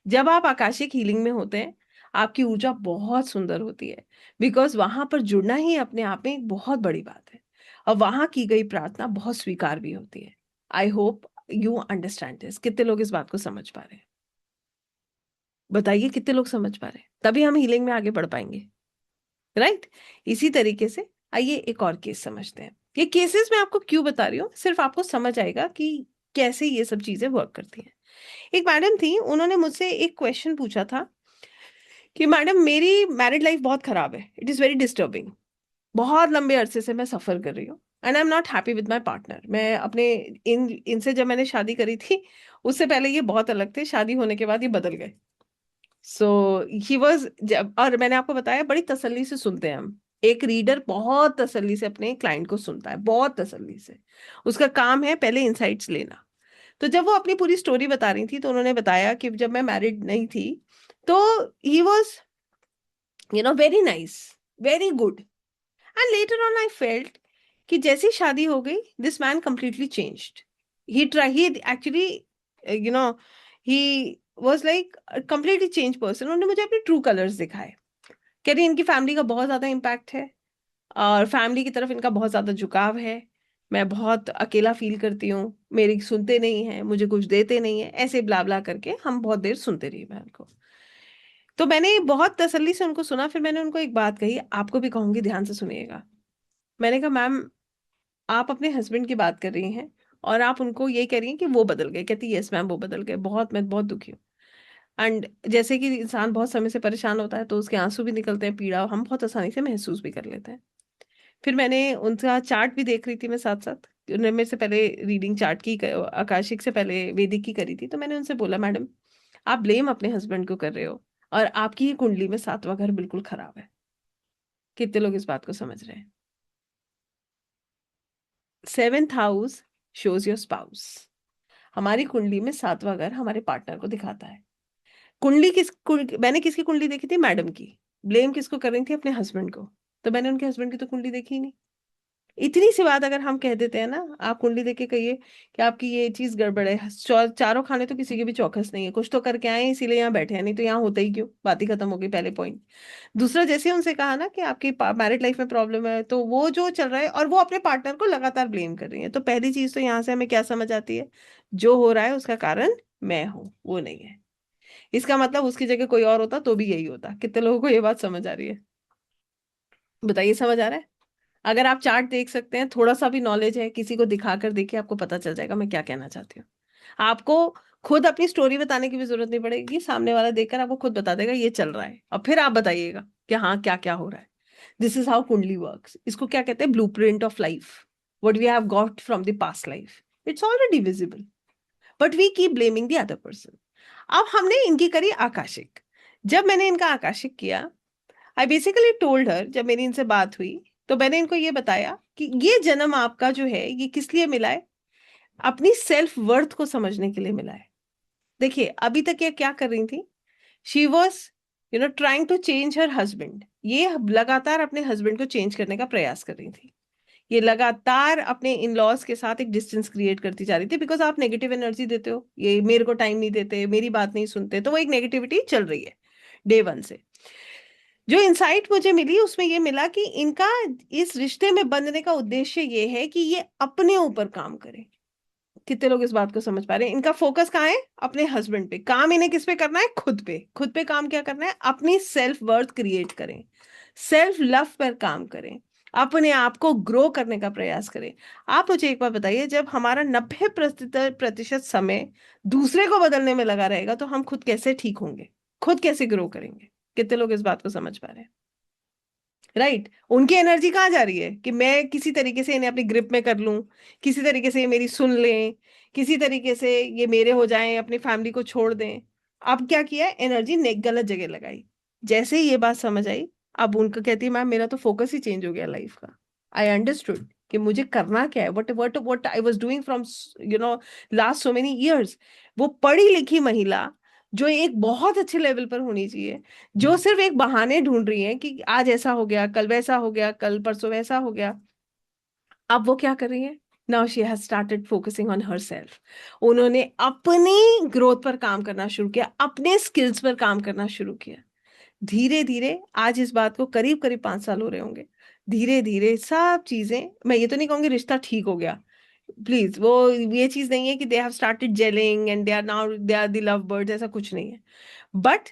जब आप आकाशिक हीलिंग में होते हैं, आपकी ऊर्जा बहुत सुंदर होती है, बिकॉज वहां पर जुड़ना ही अपने आप में एक बहुत बड़ी बात है, और वहां की गई प्रार्थना बहुत स्वीकार भी होती है। I hope you understand this. कितने लोग इस बात को समझ पा रहे हैं? बताइए कितने लोग समझ पा रहे हैं, तभी हम हीलिंग में आगे बढ़ पाएंगे, राइट? इसी तरीके से आइए एक और केस समझते हैं। ये केसेस मैं आपको क्यों बता रही हूँ, सिर्फ आपको समझ आएगा कि कैसे ये सब चीजें वर्क करती हैं। एक मैडम थी, उन्होंने मुझसे एक क्वेश्चन पूछा था कि मैडम मेरी मैरिड लाइफ बहुत खराब है, इट इज़ वेरी डिस्टर्बिंग, बहुत लंबे अरसे से मैं सफ़र कर रही हूँ, and I am not happy with my partner. मैं अपने इनसे जब मैंने शादी करी थी, उससे पहले ये बहुत अलग थे, शादी होने के बाद ये बदल गए। सो ही वॉज, जब, और मैंने आपको बताया बड़ी तसल्ली से सुनते हैं हम। एक रीडर बहुत तसल्ली से अपने क्लाइंट को सुनता है, बहुत तसल्ली से। उसका काम है पहले इंसाइट्स लेना। तो जब वो अपनी पूरी स्टोरी बता रही थी, तो उन्होंने बताया कि जब मैं मैरिड नहीं थी, तो he was very nice, very good, and later on I felt कि जैसी शादी हो गई, this man completely changed. He actually, you know he was like completely change person. उन्होंने मुझे अपने ट्रू कलर्स दिखाए। कह रही इनकी फैमिली का बहुत ज्यादा इम्पैक्ट है, और फैमिली की तरफ इनका बहुत ज्यादा झुकाव है। मैं बहुत अकेला फील करती हूँ, मेरी सुनते नहीं है, मुझे कुछ देते नहीं है, ऐसे ब्ला ब्ला करके हम बहुत देर सुनते रही बहन को। तो मैंने बहुत तसल्ली से उनको सुना, फिर मैंने उनको एक बात कही, आपको भी कहूंगी, ध्यान से सुनिएगा। मैंने कहा मैम, आप अपने हस्बैंड की बात कर रही हैं, और आप उनको ये कह रही हैं कि वो बदल गए। कहती यस मैम, वो बदल गए, बहुत, मैं बहुत दुखी हूँ। एंड जैसे कि इंसान बहुत समय से परेशान होता है तो उसके आंसू भी निकलते हैं, पीड़ा हम बहुत आसानी से महसूस भी कर लेते हैं। फिर मैंने उनका चार्ट भी देख रही थी मैं साथ साथ, उन्होंने मेरे से पहले रीडिंग चार्ट की, आकाशिक से पहले वैदिक की करी थी। तो मैंने उनसे बोला, मैडम आप ब्लेम अपने हस्बैंड को कर रहे हो, और आपकी ही कुंडली में सातवां घर बिल्कुल खराब है। कितने लोग इस बात को समझ रहे हैं? 7th house shows your spouse. हमारी कुंडली में सातवां घर हमारे पार्टनर को दिखाता है। मैंने किसकी कुंडली देखी थी? मैडम की। ब्लेम किसको कर रही थी? अपने हस्बैंड को। तो मैंने उनके हस्बैंड की तो कुंडली देखी ही नहीं। इतनी सी बात अगर हम कह देते हैं ना, आप कुंडली देख के कहिए कि आपकी ये चीज गड़बड़ है, चारों खाने तो किसी के भी चौकस नहीं है, कुछ तो करके आए हैं, इसीलिए यहाँ बैठे हैं, नहीं तो यहाँ होते ही क्यों? बात ही खत्म हो गई, पहले पॉइंट। दूसरा, जैसे उनसे कहा ना कि आपकी मैरिड लाइफ में प्रॉब्लम है, तो वो जो चल रहा है, और वो अपने पार्टनर को लगातार ब्लेम कर रही है, तो पहली चीज तो यहाँ से हमें क्या समझ आती है? जो हो रहा है उसका कारण मैं हूँ, वो नहीं है। इसका मतलब उसकी जगह कोई और होता तो भी यही होता। कितने लोगों को ये बात समझ आ रही है? बताइए, समझ आ रहा है? अगर आप चार्ट देख सकते हैं, थोड़ा सा भी नॉलेज है, किसी को दिखाकर देखिए, आपको पता चल जाएगा मैं क्या कहना चाहती हूँ। आपको खुद अपनी स्टोरी बताने की भी जरूरत नहीं पड़ेगी, सामने वाला देखकर आपको खुद बता देगा ये चल रहा है, और फिर आप बताइएगा कि हाँ क्या क्या हो रहा है। This is how kundli works. इसको क्या कहते हैं? Blueprint of life, what we have got from the past life. It's already visible, but we keep blaming the other person. अब हमने इनकी करी आकाशिक। जब मैंने इनका आकाशिक किया, आई बेसिकली टोल्ड हर, जब मेरी इनसे बात हुई, तो मैंने इनको ये बताया कि ये जन्म आपका जो है ये किस लिए मिला है? अपनी सेल्फ वर्थ को समझने के लिए मिला है। देखिए, अभी तक ये क्या कर रही थी? She was trying to change her husband. ये लगातार अपने हस्बैंड को चेंज करने का प्रयास कर रही थी ये लगातार अपने इन लॉज के साथ एक डिस्टेंस क्रिएट करती जा रही थी, बिकॉज आप नेगेटिव एनर्जी देते हो, ये मेरे को टाइम नहीं देते, मेरी बात नहीं सुनते, तो वो एक नेगेटिविटी चल रही है डे वन से। जो इंसाइट मुझे मिली उसमें ये मिला कि इनका इस रिश्ते में बंधने का उद्देश्य ये है कि ये अपने ऊपर काम करें। कितने लोग इस बात को समझ पा रहे हैं? इनका फोकस कहाँ है? अपने हस्बैंड पे। काम इन्हें किस पे करना है? खुद पे। खुद पे काम क्या करना है? अपनी सेल्फ वर्थ क्रिएट करें, सेल्फ लव पर काम करें, अपने आप को ग्रो करने का प्रयास करें। आप मुझे एक बार बताइए, जब हमारा 90% समय दूसरे को बदलने में लगा रहेगा तो हम खुद कैसे ठीक होंगे? खुद कैसे ग्रो करेंगे? कितने लोग इस बात को समझ पा रहे हैं? राइट उनकी एनर्जी कहाँ जा रही है कि मैं किसी तरीके से इन्हें अपनी ग्रिप में कर लूं, किसी तरीके से ये मेरी सुन लें, किसी तरीके से ये मेरे हो जाएं, अपनी फैमिली को छोड़ दें। अब क्या किया? एनर्जी ने गलत जगह लगाई। जैसे ही ये बात समझ आई, अब उनका कहती है मैम मेरा तो फोकस ही चेंज हो गया लाइफ का। आई अंडरस्टूड कि मुझे करना क्या है, what I was doing from last so many years. वो पढ़ी लिखी महिला जो एक बहुत अच्छे लेवल पर होनी चाहिए, जो सिर्फ एक बहाने ढूंढ रही है कि आज ऐसा हो गया, कल वैसा हो गया, कल परसों वैसा हो गया, अब वो क्या कर रही है? Now she has started focusing on her self. उन्होंने अपनी ग्रोथ पर काम करना शुरू किया, अपने स्किल्स पर काम करना शुरू किया। धीरे धीरे आज इस बात को करीब करीब 5 साल हो रहे होंगे। धीरे धीरे सब चीजें, मैं ये तो नहीं कहूंगी रिश्ता ठीक हो गया, प्लीज, वो ये चीज नहीं है कि they have started gelling and they are the love birds, ऐसा कुछ नहीं है। बट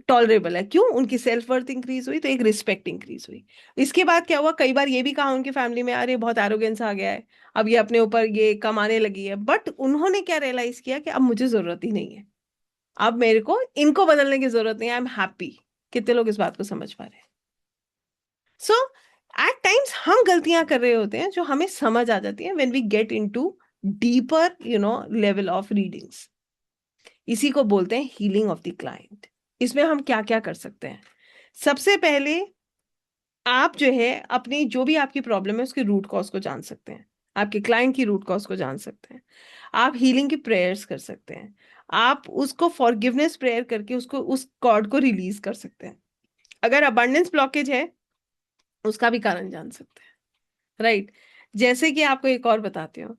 टॉलरेबल है। क्यों? उनकी सेल्फ वर्थ इंक्रीज हुई तो एक रिस्पेक्ट इंक्रीज हुई। इसके बाद क्या हुआ? कई बार ये भी कहा उनकी फैमिली में, अरे बहुत एरोगेंस आ गया है, अब ये अपने ऊपर ये कमाने लगी है। बट उन्होंने क्या रियलाइज किया कि अब मुझे जरूरत ही नहीं है, अब मेरे को इनको बदलने की जरूरत नहीं है, आई एम हैप्पी। कितने लोग इस बात को समझ पा रहे हैं? सो एट टाइम्स हम गलतियां कर रहे होते हैं जो हमें समझ आ जाती है when we get into deeper level of readings. इसी को बोलते हैं हीलिंग ऑफ द क्लाइंट। इसमें हम क्या क्या कर सकते हैं? सबसे पहले आप जो है अपनी जो भी आपकी प्रॉब्लम है उसके रूट कॉज को जान सकते हैं, आपके क्लाइंट की रूट कॉज को जान सकते हैं। आप हीलिंग की प्रेयर्स कर सकते हैं, आप उसको फॉरगिवनेस प्रेयर करके उसको उस कॉर्ड को रिलीज कर सकते हैं। अगर अबंडेंस ब्लॉकेज है उसका भी कारण जान सकते हैं। राइट जैसे कि आपको एक और बताती हूँ,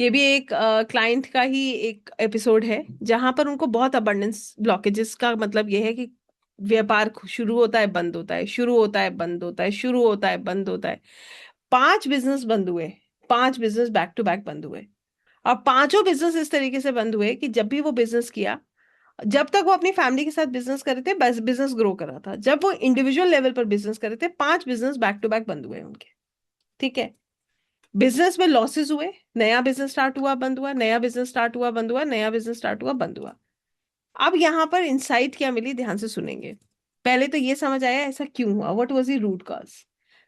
ये भी एक क्लाइंट का ही एक एपिसोड है जहां पर उनको बहुत अबंडेंस ब्लॉकेजेस का मतलब ये है कि व्यापार शुरू होता है बंद होता है, शुरू होता है बंद होता है, शुरू होता है बंद होता है। 5 बिजनेस बंद हुए, 5 बिजनेस बैक टू बैक बंद हुए। और पांचों बिजनेस इस तरीके से बंद हुए कि जब भी वो बिजनेस किया, जब तक वो अपनी फैमिली के साथ बिजनेस कर रहे थे बस बिजनेस ग्रो कर रहा था, जब वो इंडिविजुअल लेवल पर बिजनेस कर रहे थे 5 बिजनेस बैक टू बैक बंद हुए उनके। ठीक है, बिजनेस में लॉसेस हुए, नया बिजनेस स्टार्ट हुआ बंद हुआ, नया बिजनेस स्टार्ट हुआ बंद हुआ, नया बिजनेस स्टार्ट हुआ बंद हुआ। अब यहाँ पर इंसाइट क्या मिली, ध्यान से सुनेंगे। पहले तो ये समझ आया ऐसा क्यों हुआ, what was the root cause.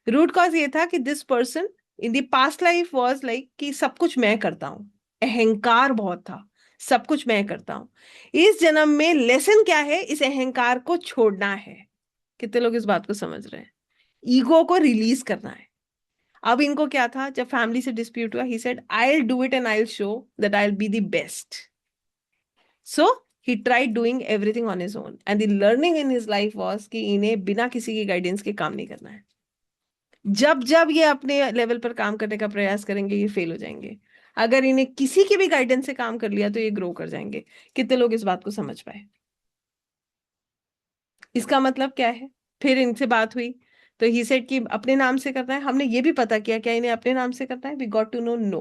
Root cause ये था कि this person in the past life was like कि सब कुछ मैं करता हूँ, अहंकार बहुत था, सब कुछ मैं करता हूँ। इस जन्म में लेसन क्या है? इस अहंकार को छोड़ना है। कितने लोग इस बात को समझ रहे हैं? ईगो को रिलीज करना है। अब इनको क्या था, जब फैमिली से डिस्प्यूट हुआ, he said I will do it and I will show that I will be the best. So he tried doing everything on his own and the learning in his life was कि इन्हें बिना किसी की guidance के काम नहीं करना है। जब जब ये अपने लेवल पर काम करने का प्रयास करेंगे ये फेल हो जाएंगे। अगर इन्हें किसी की भी गाइडेंस से काम कर लिया तो ये ग्रो कर जाएंगे। कितने लोग इस बात को समझ पाए? इसका मतलब क्या है? फिर इनसे बात हुई तो ही सेड कि अपने नाम से करना है। हमने ये भी पता किया क्या इन्हें अपने नाम से करना है? We got to know no,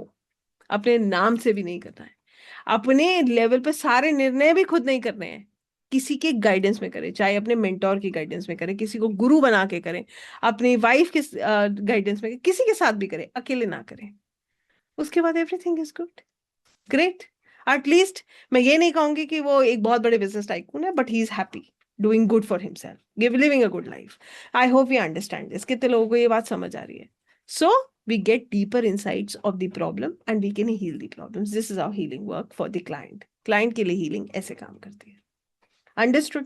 अपने नाम से भी नहीं करना है। अपने लेवल पे सारे निर्णय भी खुद नहीं करने हैं, किसी के गाइडेंस में करें, चाहे अपने मेंटोर की गाइडेंस में करें, किसी को गुरु बना के करें, अपनी वाइफ के गाइडेंस में करें, किसी के साथ भी करें, अकेले ना करें। उसके बाद everything is good, great. At least मैं ये नहीं कहूंगी कि वो एक बहुत बड़े बिजनेस टाइकून है, but he is happy doing good for himself, give living a good life. I hope you understand this. कितने लोगों को ये बात समझ आ रही है? सो we get deeper insights of the problem and we can heal the problems. This is how healing work for the client. Client के लिए healing ऐसे काम करती है। Understood?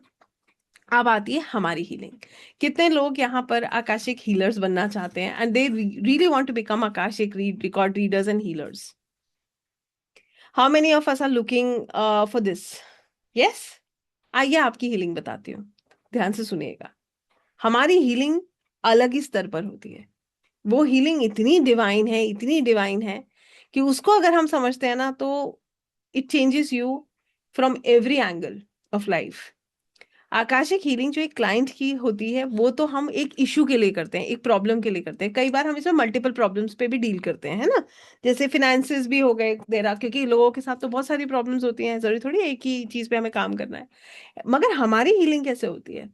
अब आती है हमारी हीलिंग। कितने लोग यहाँ पर आकाशिक हीलर्स बनना चाहते हैं and they really want to become Akashic record readers and healers? How many of us are looking for this? Yes. आइए आपकी हीलिंग बताती हूँ, ध्यान से सुनिएगा। हमारी हीलिंग अलग ही स्तर पर होती है। वो हीलिंग इतनी डिवाइन है, इतनी डिवाइन है कि उसको अगर हम समझते हैं ना तो it changes you from every angle of life. Akashic healing जो एक क्लाइंट की होती है वो तो हम एक इशू के लिए करते हैं, एक प्रॉब्लम के लिए करते हैं। कई बार हम इसमें मल्टीपल प्रॉब्लम्स पे भी डील करते हैं, है ना। जैसे फिनेंसेस भी हो गए देरा, क्योंकि लोगों के साथ तो बहुत सारी प्रॉब्लम्स होती हैं, जरूरी थोड़ी एक ही चीज पे हमें काम करना है। मगर हमारी हीलिंग कैसे होती है?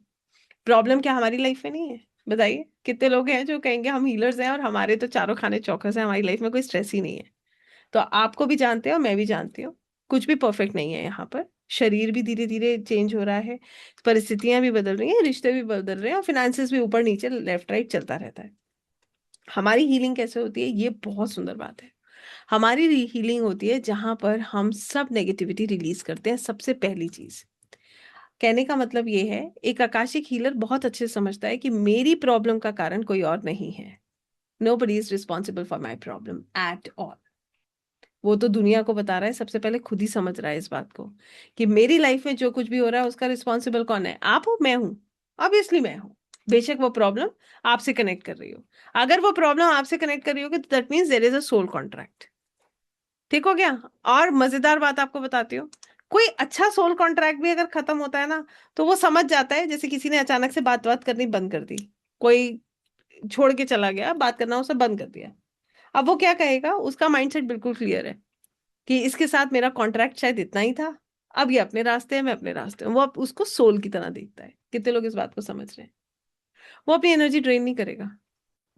प्रॉब्लम क्या हमारी लाइफ में नहीं है? बताइए कितने लोग हैं जो कहेंगे हम हीलर्स हैं और हमारे तो चारों खाने चौकस हैं, हमारी लाइफ में कोई स्ट्रेस ही नहीं है। तो आपको भी जानते हो, मैं भी जानती हूँ, कुछ भी परफेक्ट नहीं है यहाँ पर। शरीर भी धीरे धीरे चेंज हो रहा है, परिस्थितियां भी बदल रही हैं, रिश्ते भी बदल रहे हैं, और फिनेंसेस भी ऊपर नीचे लेफ्ट राइट चलता रहता है। हमारी हीलिंग कैसे होती है? ये बहुत सुंदर बात है। हमारी हीलिंग होती है जहां पर हम सब नेगेटिविटी रिलीज करते हैं। सबसे पहली चीज कहने का मतलब ये है, एक आकाशिक हीलर बहुत अच्छे से समझता है कि मेरी प्रॉब्लम का कारण कोई और नहीं है। Nobody is responsible for my problem at all. वो तो दुनिया को बता रहा है, सबसे पहले खुद ही समझ रहा है इस बात को कि मेरी लाइफ में जो कुछ भी हो रहा है उसका रिस्पॉन्सिबल कौन है? आप हो, मैं हूं। ऑब्वियसली मैं हूं। बेशक वो प्रॉब्लम आपसे कनेक्ट कर रही हो। अगर वो प्रॉब्लम आपसे कनेक्ट कर रही होगी तो that means there is a soul contract. ठीक हो गया। और मजेदार बात आपको बताती हूँ, कोई अच्छा सोल कॉन्ट्रैक्ट भी अगर खत्म होता है ना तो वो समझ जाता है, जैसे किसी ने अचानक से बात बात करनी बंद कर दी, कोई छोड़ के चला गया, बात करना उसने बंद कर दिया। अब वो क्या कहेगा? उसका माइंडसेट बिल्कुल क्लियर है कि इसके साथ मेरा कॉन्ट्रैक्ट शायद इतना ही था, अब ये अपने रास्ते है, मैं अपने रास्ते हूँ। वो अब उसको सोल की तरह देखता है। कितने लोग इस बात को समझ रहे हैं? वो अपनी एनर्जी ड्रेन नहीं करेगा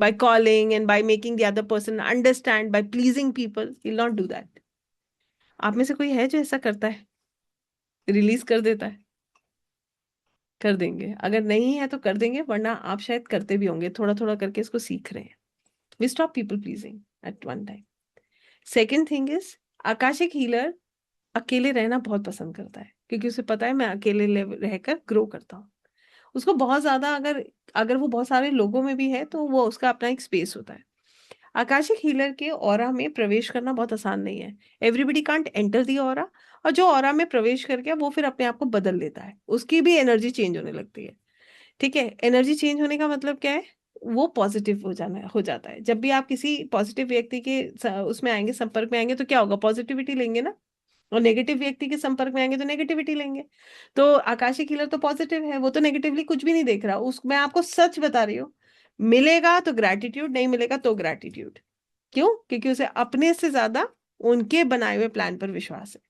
by calling and by making the other person understand, by pleasing people. He'll not do that. आप में से कोई है जो ऐसा करता है, रिलीज कर देता है? कर देंगे। अगर नहीं है तो कर देंगे, वरना आप शायद करते भी होंगे, थोड़ा थोड़ा करके इसको सीख रहे हैं। We stop people pleasing at one time. Second thing is, Akashic healer अकेले रहना बहुत पसंद करता है, क्योंकि उसे पता है मैं अकेले रहकर ग्रो करता हूँ। उसको बहुत ज्यादा, अगर अगर वो बहुत सारे लोगों में भी है तो वो उसका अपना एक स्पेस होता है। आकाशिक हीलर के ऑरा में प्रवेश करना बहुत आसान नहीं है। Everybody can't enter the aura. और जो ऑरा में प्रवेश करके वो फिर अपने आप को बदल लेता है, उसकी भी एनर्जी चेंज होने लगती है। ठीक है, एनर्जी चेंज होने का मतलब क्या है? वो पॉजिटिव हो जाता है। जब भी आप किसी पॉजिटिव व्यक्ति के उसमें आएंगे, संपर्क में आएंगे, तो क्या होगा? पॉजिटिविटी लेंगे ना। और नेगेटिव व्यक्ति के संपर्क में आएंगे तो नेगेटिविटी लेंगे। तो आकाशिक हीलर तो पॉजिटिव है, वो तो नेगेटिवली कुछ भी नहीं देख रहा। उस मैं आपको सच बता रही हूँ, मिलेगा तो ग्रैटिट्यूड, नहीं मिलेगा तो ग्रैटिट्यूड। क्यों? क्योंकि उसे अपने से ज्यादा उनके बनाए हुए प्लान पर विश्वास है।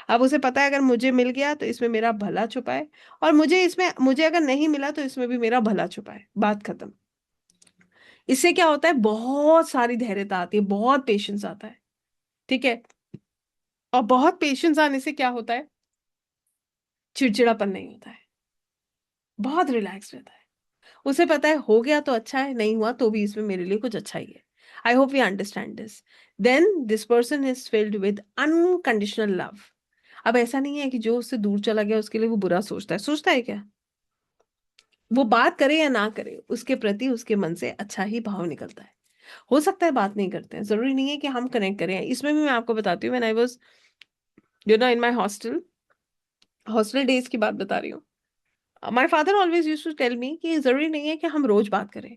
अब उसे पता है अगर मुझे मिल गया तो इसमें मेरा भला छुपा है, और मुझे अगर नहीं मिला तो इसमें भी मेरा भला छुपा है। बात खत्म। इससे क्या होता है? बहुत सारी धैर्यता आती है, बहुत पेशेंस आता है। ठीक है। और बहुत पेशेंस आने से क्या होता है? चिड़चिड़ापन नहीं होता है, बहुत रिलैक्स रहता है। उसे पता है हो गया तो अच्छा है, नहीं हुआ तो भी इसमें मेरे लिए कुछ अच्छा ही है। I hope you understand this. Then this person is filled with unconditional love. अब ऐसा नहीं है कि जो उससे दूर चला गया उसके लिए वो बुरा सोचता है। सोचता है क्या? वो बात करे या ना करे, उसके प्रति उसके मन से अच्छा ही भाव निकलता है। हो सकता है बात नहीं करते हैं, जरूरी नहीं है कि हम कनेक्ट करें। इसमें भी मैं आपको बताती हूँ, when I was in my hostel, hostel days की बात बता रही हूँ। My father always used to tell me कि जरूरी नहीं है कि हम रोज बात करें,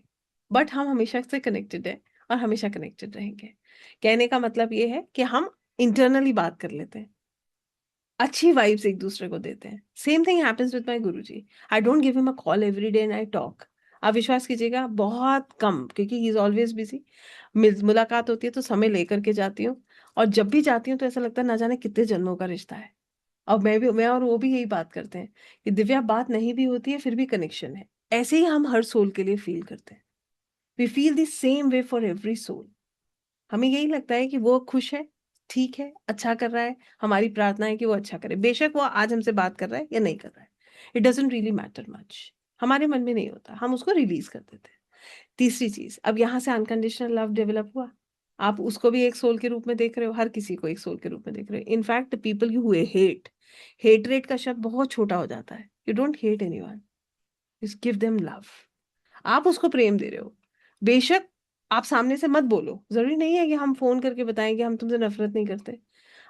बट हम हमेशा से कनेक्टेड है और हमेशा कनेक्टेड रहेंगे। कहने का मतलब ये है कि हम इंटरनली बात कर लेते हैं, अच्छी वाइब्स एक दूसरे को देते हैं। Same thing happens with my Guruji. I don't give him a call every day and I talk. आप विश्वास कीजिएगा, बहुत कम, क्योंकि ही इज ऑलवेज बिजी। मुलाकात होती है तो समय लेकर के जाती हूँ, और जब भी जाती हूँ तो ऐसा लगता है ना जाने कितने जन्मों का रिश्ता है। अब मैं और वो भी यही बात करते हैं कि दिव्या, बात नहीं भी होती है फिर भी कनेक्शन है। ऐसे ही हम हर सोल के लिए फील करते हैं। We feel the same way for every soul. हमें यही लगता है कि वो खुश है, ठीक है, अच्छा कर रहा है। हमारी प्रार्थना है कि वो अच्छा करे, बेशक वो आज हमसे बात कर रहा है या नहीं कर रहा है। It doesn't really matter much. हमारे मन में नहीं होता, हम उसको रिलीज कर देते हैं। तीसरी चीज, अब यहाँ से अनकंडीशनल लव डेवलप हुआ। आप उसको भी एक सोल के रूप में देख रहे हो, हर किसी को एक सोल के रूप में देख रहे हो। इनफैक्ट पीपल यू हुए हेट, हेटरेट का शब्द बहुत छोटा हो जाता है। You don't hate anyone, you give them love. आप उसको प्रेम दे रहे हो। बेशक आप सामने से मत बोलो, जरूरी नहीं है कि हम फोन करके बताएं कि हम तुमसे नफरत नहीं करते।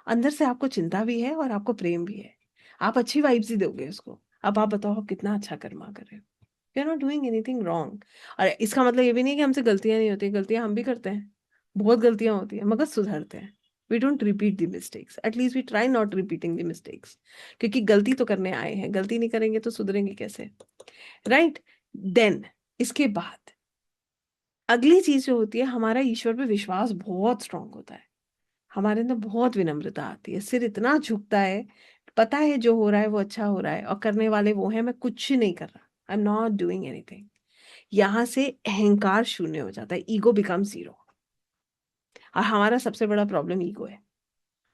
अंदर से आपको चिंता भी है और आपको प्रेम भी है। आप अच्छी वाइब्स ही दोगे उसको। अब आप बताओ आप कितना अच्छा कर्मा कर रहे हो। We are not doing anything wrong. और इसका मतलब ये भी नहीं कि हमसे गलतियां नहीं होती, गलतियां हम भी करते हैं, बहुत गलतियां होती हैं, मगर सुधरते हैं। We don't repeat the mistakes, at least we try not repeating the mistakes, क्योंकि गलती तो करने आए हैं, गलती नहीं करेंगे तो सुधरेंगे कैसे, राइट? देन इसके बाद अगली चीज जो होती है, हमारा ईश्वर पे विश्वास बहुत स्ट्रांग होता है, हमारे अंदर बहुत विनम्रता आती है, सिर इतना झुकता है, पता है जो हो रहा है वो अच्छा हो रहा है, और करने वाले वो हैं, मैं कुछ नहीं कर रहा, आई एम नॉट डूइंग एनीथिंग। यहां से अहंकार शून्य हो जाता है, ईगो बिकम जीरो। और हमारा सबसे बड़ा प्रॉब्लम ईगो है।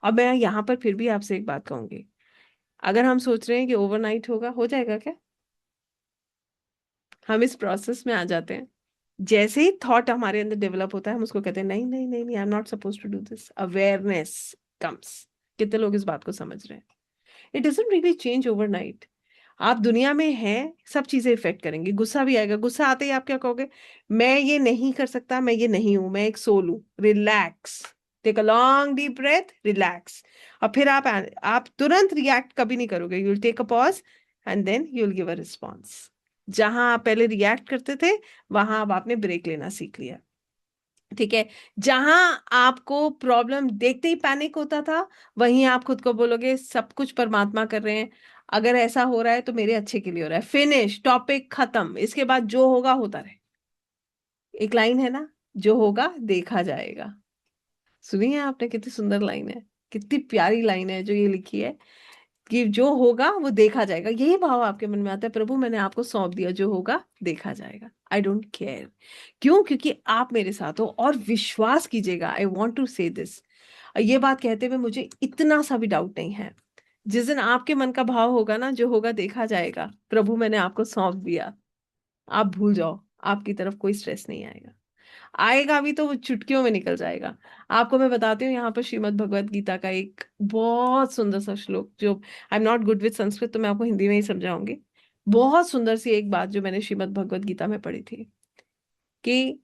अब मैं यहाँ पर फिर भी आपसे एक बात कहूंगी, अगर हम सोच रहे हैं कि ओवरनाइट होगा, हो जाएगा क्या? हम इस प्रोसेस में आ जाते हैं, जैसे ही थॉट हमारे अंदर डेवलप होता है, हम उसको कहते हैं नहीं नहीं नहीं नहीं, I am not suppose to do this, awareness comes. कितने लोग इस बात को समझ रहे हैं? It doesn't really change overnight. आप दुनिया में हैं, सब चीजें इफेक्ट करेंगी, गुस्सा भी आएगा, गुस्सा आते ही आप क्या कहोगे? मैं ये नहीं कर सकता, मैं ये नहीं हूं, मैं एक सोल हूं। Relax, take a long deep breath, relax. और फिर आप तुरंत रिएक्ट कभी नहीं करोगे, you will take a pause and then you will give a response. जहां आप पहले रिएक्ट करते थे, वहां अब आपने ब्रेक लेना सीख लिया, ठीक है? जहां आपको प्रॉब्लम देखते ही पैनिक होता था, वहीं आप खुद को बोलोगे सब कुछ परमात्मा कर रहे हैं, अगर ऐसा हो रहा है तो मेरे अच्छे के लिए हो रहा है, फिनिश, टॉपिक खत्म, इसके बाद जो होगा होता रहे। एक लाइन है ना, जो होगा देखा जाएगा। सुनी है आपने? कितनी सुंदर लाइन है, कितनी प्यारी लाइन है जो ये लिखी है, कि जो होगा वो देखा जाएगा। यही भाव आपके मन में आता है, प्रभु मैंने आपको सौंप दिया, जो होगा देखा जाएगा, आई डोंट केयर। क्यों? क्योंकि आप मेरे साथ हो। और विश्वास कीजिएगा, आई वॉन्ट टू से दिस, ये बात कहते हुए मुझे इतना सा भी डाउट नहीं है, जिस दिन आपके मन का भाव होगा ना, जो होगा देखा जाएगा, प्रभु मैंने आपको सौंप दिया, आप भूल जाओ, आपकी तरफ कोई स्ट्रेस नहीं आएगा। आएगा भी तो वो चुटकियों में निकल जाएगा। आपको मैं बताती हूँ, यहाँ पर श्रीमद् भगवत गीता का एक बहुत सुंदर सा श्लोक, जो आई am not good with Sanskrit, तो मैं आपको हिंदी में ही समझाऊंगी। बहुत सुंदर सी एक बात जो मैंने श्रीमद् भगवत गीता में पढ़ी थी, कि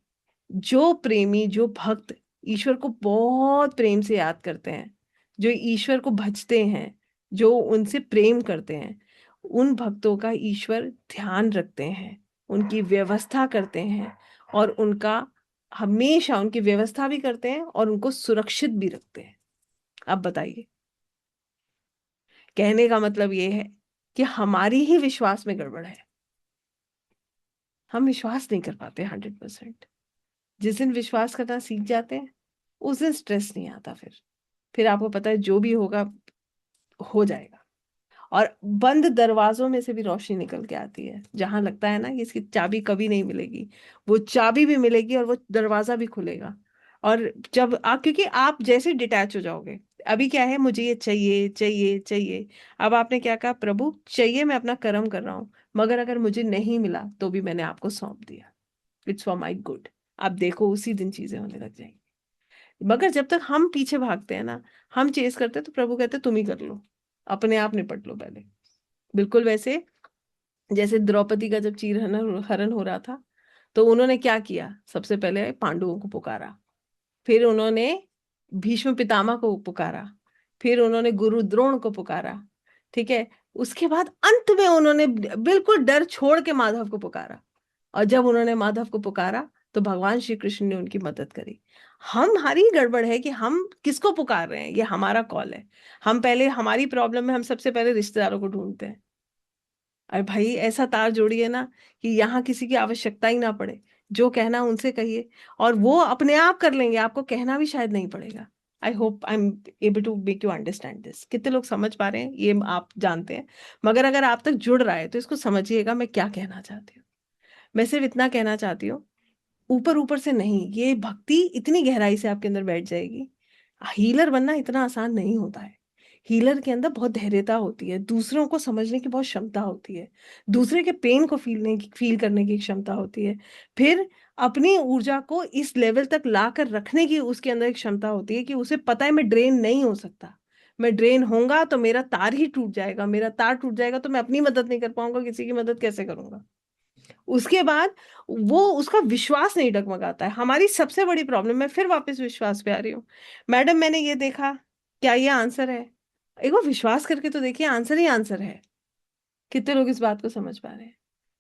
जो प्रेमी, जो भक्त ईश्वर को बहुत प्रेम से याद करते हैं, जो ईश्वर को भजते हैं, जो उनसे प्रेम करते हैं, उन भक्तों का ईश्वर ध्यान रखते हैं, उनकी व्यवस्था करते हैं, और उनका हमेशा उनकी व्यवस्था भी करते हैं, और उनको सुरक्षित भी रखते हैं। अब बताइए, कहने का मतलब ये है कि हमारी ही विश्वास में गड़बड़ है, हम विश्वास नहीं कर पाते 100%। जिस दिन विश्वास करना सीख जाते हैं, उस दिन स्ट्रेस नहीं आता। फिर आपको पता है जो भी होगा हो जाएगा। और बंद दरवाजों में से भी रोशनी निकल के आती है, जहां लगता है ना कि इसकी चाबी कभी नहीं मिलेगी, वो चाबी भी मिलेगी और वो दरवाजा भी खुलेगा। और जब आप, क्योंकि आप जैसे डिटैच हो जाओगे, अभी क्या है, मुझे ये चाहिए चाहिए चाहिए, अब आपने क्या कहा, प्रभु चाहिए, मैं अपना कर्म कर रहा हूं, मगर अगर मुझे नहीं मिला तो भी मैंने आपको सौंप दिया, इट्स फॉर माई गुड। आप देखो उसी दिन चीजें होने लग जाएंगी। मगर जब तक हम पीछे भागते हैं ना, हम चेस करते हैं, तो प्रभु कहते हैं तुम ही कर लो, अपने आप निपट लो पहले। बिल्कुल वैसे जैसे द्रौपदी का जब चीर हरण हरण हो रहा था, तो उन्होंने क्या किया, सबसे पहले पांडवों को पुकारा, फिर उन्होंने भीष्म पितामह को पुकारा, फिर उन्होंने गुरु द्रोण को पुकारा, ठीक है? उसके बाद अंत में उन्होंने बिल्कुल डर छोड़ के माधव को पुकारा। और जब उन्होंने माधव को पुकारा, तो भगवान श्री कृष्ण ने उनकी मदद करी। हमारी गड़बड़ है कि हम किसको पुकार रहे हैं, ये हमारा कॉल है। हम पहले हमारी प्रॉब्लम में हम सबसे पहले रिश्तेदारों को ढूंढते हैं। अरे भाई, ऐसा तार जोड़िए ना कि यहाँ किसी की आवश्यकता ही ना पड़े, जो कहना उनसे कहिए, और वो अपने आप कर लेंगे, आपको कहना भी शायद नहीं पड़ेगा। I hope I am able to make you understand this. कितने लोग समझ पा रहे हैं ये आप जानते हैं, मगर अगर आप तक जुड़ रहा है तो इसको समझिएगा मैं क्या कहना चाहती हूँ। मैं सिर्फ इतना कहना चाहती हूँ, ऊपर ऊपर से नहीं, ये भक्ति इतनी गहराई से आपके अंदर बैठ जाएगी। हीलर बनना इतना आसान नहीं होता है। हीलर के अंदर बहुत धैर्यता होती है, दूसरों को समझने की बहुत क्षमता होती है, दूसरे के पेन को फील करने की क्षमता होती है, फिर अपनी ऊर्जा को इस लेवल तक ला कर रखने की उसके अंदर एक क्षमता होती है, कि उसे पता है मैं ड्रेन नहीं हो सकता, मैं ड्रेन होऊंगा तो मेरा तार ही टूट जाएगा, मेरा तार टूट जाएगा तो मैं अपनी मदद नहीं कर पाऊंगा, किसी की मदद कैसे करूंगा? उसके बाद वो उसका विश्वास नहीं डगमगाता है। हमारी सबसे बड़ी प्रॉब्लम, मैं फिर वापस विश्वास पे आ रही हूँ, मैडम मैंने ये देखा, क्या ये आंसर है? एक बार विश्वास करके तो देखिए, आंसर ही आंसर है। कितने लोग इस बात को समझ पा रहे हैं?